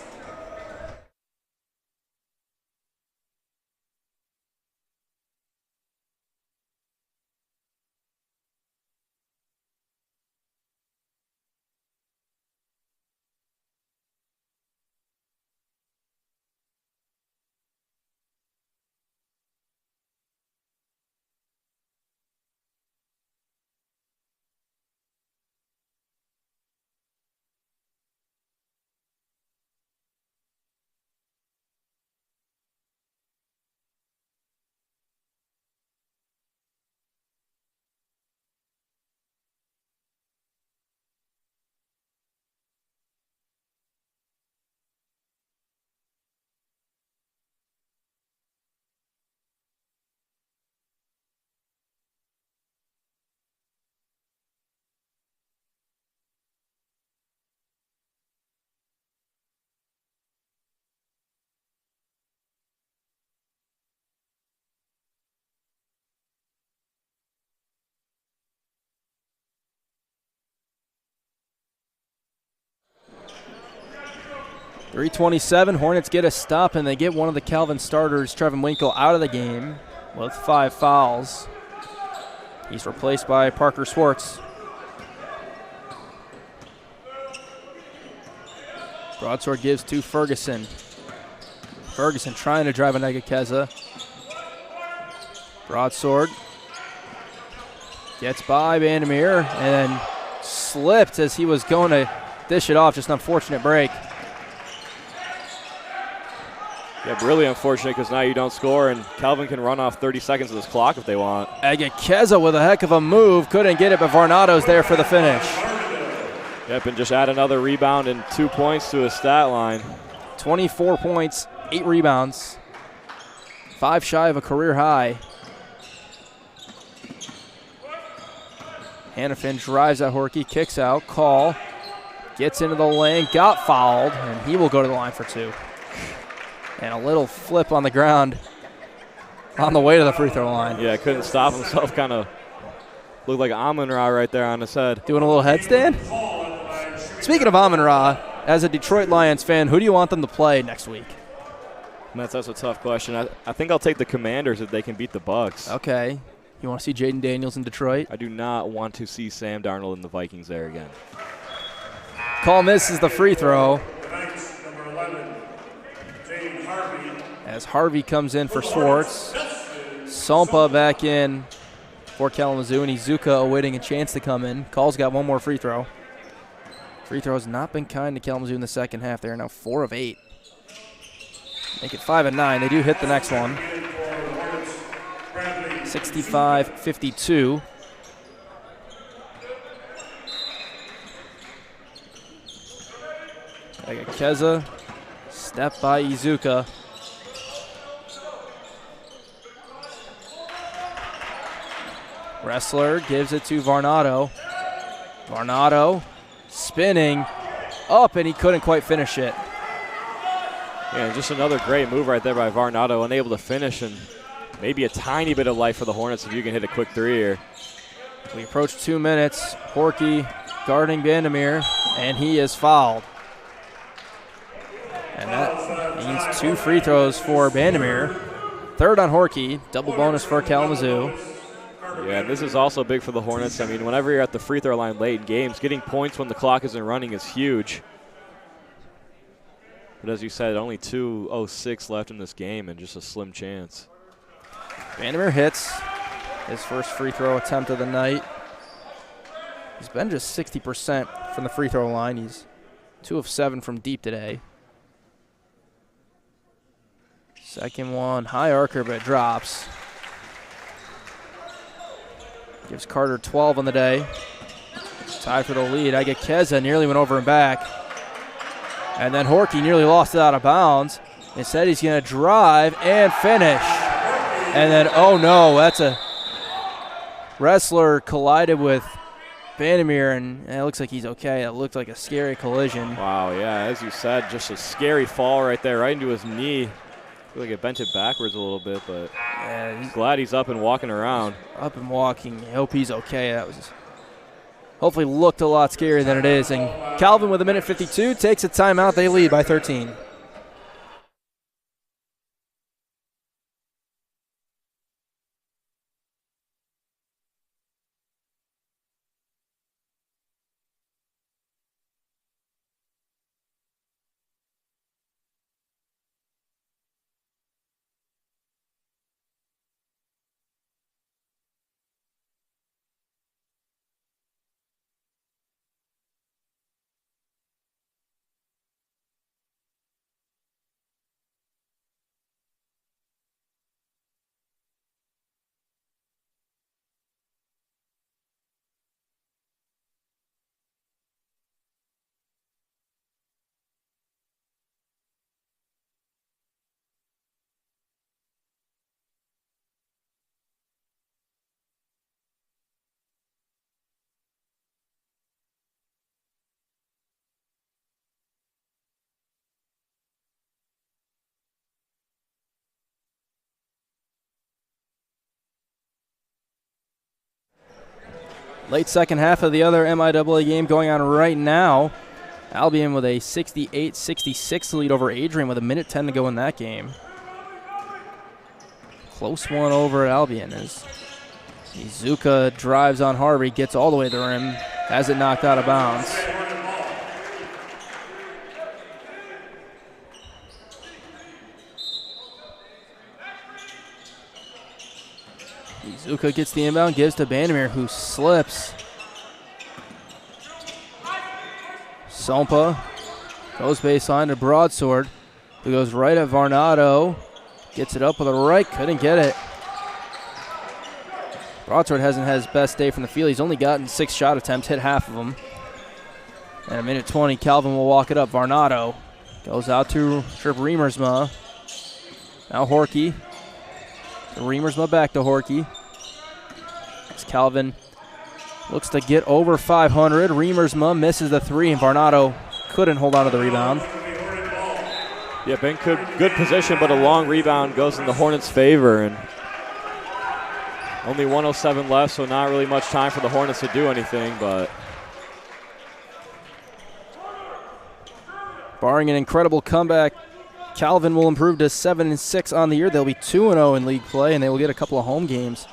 .327, Hornets get a stop, and they get one of the Calvin starters, Trevin Winkle, out of the game with 5 fouls. He's replaced by Parker Swartz. Broadsword gives to Ferguson. Ferguson trying to drive a Negakeza. Broadsword gets by Vandermeer and then slipped as he was going to dish it off. Just an unfortunate break. Yeah, really unfortunate because now you don't score, and Calvin can run off 30 seconds of this clock if they want. Agakeza with a heck of a move. Couldn't get it, but Varnado's there for the finish. Yep, and just add another rebound and 2 points to his stat line. 24 points, 8 rebounds. 5 shy of a career high. Hannafin drives at Horky, kicks out, call. Gets into the lane, got fouled, and he will go to the line for 2. And a little flip on the ground on the way to the free throw line. Yeah, couldn't stop himself. Kind of looked like Amon-Ra right there on his head. Doing a little headstand? Speaking of Amon-Ra, as a Detroit Lions fan, who do you want them to play next week? That's a tough question. I think I'll take the Commanders if they can beat the Bucks. Okay. You want to see Jaden Daniels in Detroit? I do not want to see Sam Darnold and the Vikings there again. Call misses the free throw. As Harvey comes in for Swartz. Sompa back in for Kalamazoo, and Izuka awaiting a chance to come in. Call's got one more free throw. Free throw has not been kind to Kalamazoo in the second half. They are now 4 of 8. Make it 5 and 9. They do hit the next one. 65-52. Agakeza, step by Izuka. Wrestler gives it to Varnado. Varnado spinning up, and he couldn't quite finish it. Yeah, just another great move right there by Varnado, unable to finish, and maybe a tiny bit of life for the Hornets if you can hit a quick three here. We approach 2 minutes. Horky guarding Vandermeer, and he is fouled. And that means 2 free throws for Vandermeer. 3rd on Horky, double bonus for Kalamazoo. Yeah, this is also big for the Hornets. I mean, whenever you're at the free throw line late in games, getting points when the clock isn't running is huge. But as you said, only 2:06 left in this game and just a slim chance. Vandermeer hits his first free throw attempt of the night. He's been just 60% from the free throw line. He's 2 of 7 from deep today. Second one, high arcer, but it drops. Gives Carter 12 on the day. Tied for the lead. Keza nearly went over and back. And then Horky nearly lost it out of bounds. Instead, he's going to drive and finish. And then, oh no, that's a wrestler collided with Vandermeer, and it looks like he's okay. It looked like a scary collision. Wow, yeah, as you said, just a scary fall right there, right into his knee. I feel like it bent it backwards a little bit, but yeah, he's glad he's up and walking around. Up and walking. I hope he's okay. That was hopefully looked a lot scarier than it is. And Calvin with 1:52 takes a timeout. They lead by 13. Late second half of the other MIAA game going on right now. Albion with a 68-66 lead over Adrian with 1:10 to go in that game. Close one over at Albion as Izuka drives on Harvey, gets all the way to the rim, has it knocked out of bounds. Izuka gets the inbound, gives to Vandermeer, who slips. Sompa goes baseline to Broadsword, who goes right at Varnado. Gets it up with a right, couldn't get it. Broadsword hasn't had his best day from the field. He's only gotten 6 shot attempts, hit half of them. And 1:20, Calvin will walk it up. Varnado goes out to Trip Riemersma. Now Horky. Riemersma back to Horky. As Calvin looks to get over 500. Riemersma misses the 3, and Varnado couldn't hold on to the rebound. Yeah, been good position, but a long rebound goes in the Hornets' favor. And only 1:07 left, so not really much time for the Hornets to do anything. But barring an incredible comeback, Calvin will improve to 7-6 on the year. They'll be 2-0 in league play, and they will get a couple of home games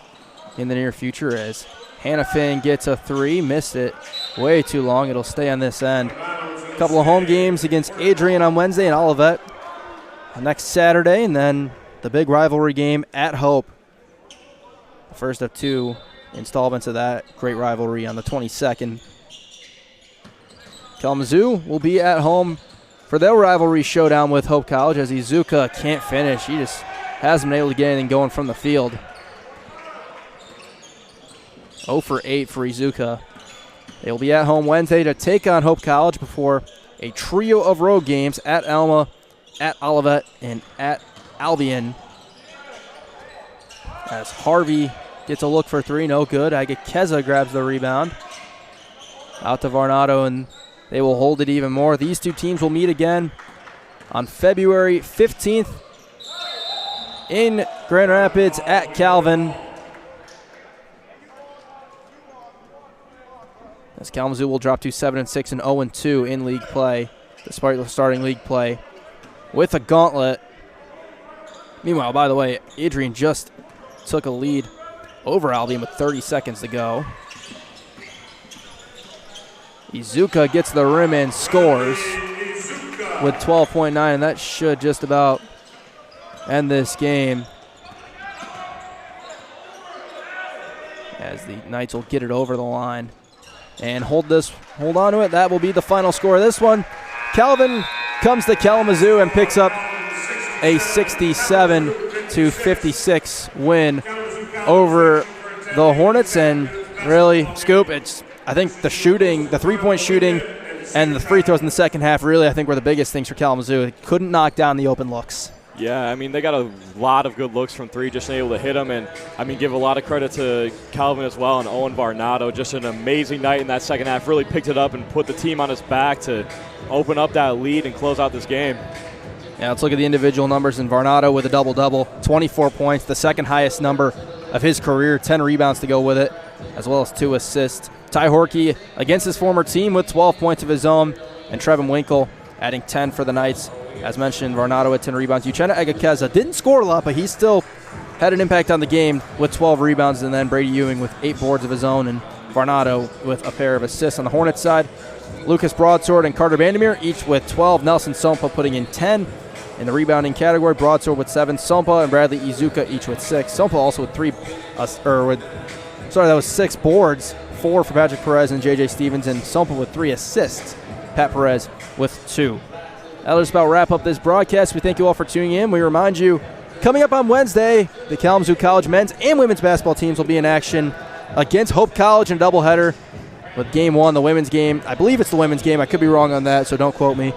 in the near future as Hannafin gets a 3, missed it way too long. It'll stay on this end. A couple of home games against Adrian on Wednesday and Olivet next Saturday, and then the big rivalry game at Hope. The first of 2 installments of that great rivalry on the 22nd. Kalamazoo will be at home for their rivalry showdown with Hope College as Izuka can't finish. He just hasn't been able to get anything going from the field. 0 for 8 for Izuka. They'll be at home Wednesday to take on Hope College before a trio of road games at Alma, at Olivet, and at Albion. As Harvey gets a look for 3, no good. Keza grabs the rebound. Out to Varnado, and they will hold it even more. These two teams will meet again on February 15th in Grand Rapids at Calvin. As Kalamazoo will drop to 7-6 and 0-2 in league play, despite starting league play with a gauntlet. Meanwhile, by the way, Adrian just took a lead over Albion with 30 seconds to go. Izuka gets the rim and scores with 12.9, and that should just about end this game. as the Knights will get it over the line and hold on to it. That will be the final score of this one. Calvin comes to Kalamazoo and picks up a 67-56 win over the Hornets. And really, Scoop, I think the shooting, the three-point shooting, and the free throws in the second half really, I think, were the biggest things for Kalamazoo. They couldn't knock down the open looks. Yeah, I mean, they got a lot of good looks from three, just able to hit them. And, I mean, give a lot of credit to Calvin as well and Owen Varnado. Just an amazing night in that second half. Really picked it up and put the team on his back to open up that lead and close out this game. Yeah, let's look at the individual numbers. In Varnado with a double-double, 24 points, the second highest number of his career, 10 rebounds to go with it, as well as 2 assists. Ty Horkey against his former team with 12 points of his own, and Trevin Winkle adding 10 for the Knights. As mentioned, Varnado with 10 rebounds. Uchenna Egakeza didn't score a lot, but he still had an impact on the game with 12 rebounds, and then Brady Ewing with 8 boards of his own, and Varnado with a pair of assists. On the Hornets side, Lucas Broadsword and Carter Vandermeer each with 12. Nelson Sompa putting in 10. In the rebounding category, Broadsword with 7. Sompa and Bradley Izuka each with 6. Sompa also with 6 boards, 4 for Patrick Perez and J.J. Stevens, and Sompa with 3 assists. Pat Perez with 2. That'll just about wrap up this broadcast. We thank you all for tuning in. We remind you, coming up on Wednesday, the Kalamazoo College men's and women's basketball teams will be in action against Hope College in a doubleheader with Game 1, the women's game. I believe it's the women's game. I could be wrong on that, so don't quote me.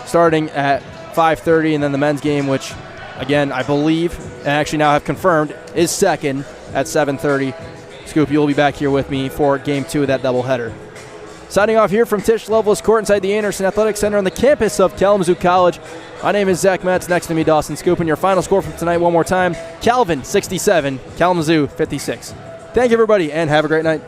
Starting at 5:30, and then the men's game, which, again, I believe, and actually now have confirmed, is second at 7:30. Scoop, you'll be back here with me for Game 2 of that doubleheader. Signing off here from Tisch Loveless Court inside the Anderson Athletic Center on the campus of Kalamazoo College. My name is Zach Metz. Next to me, Dawson Scoop. And your final score from tonight one more time, Calvin 67, Kalamazoo 56. Thank you, everybody, and have a great night.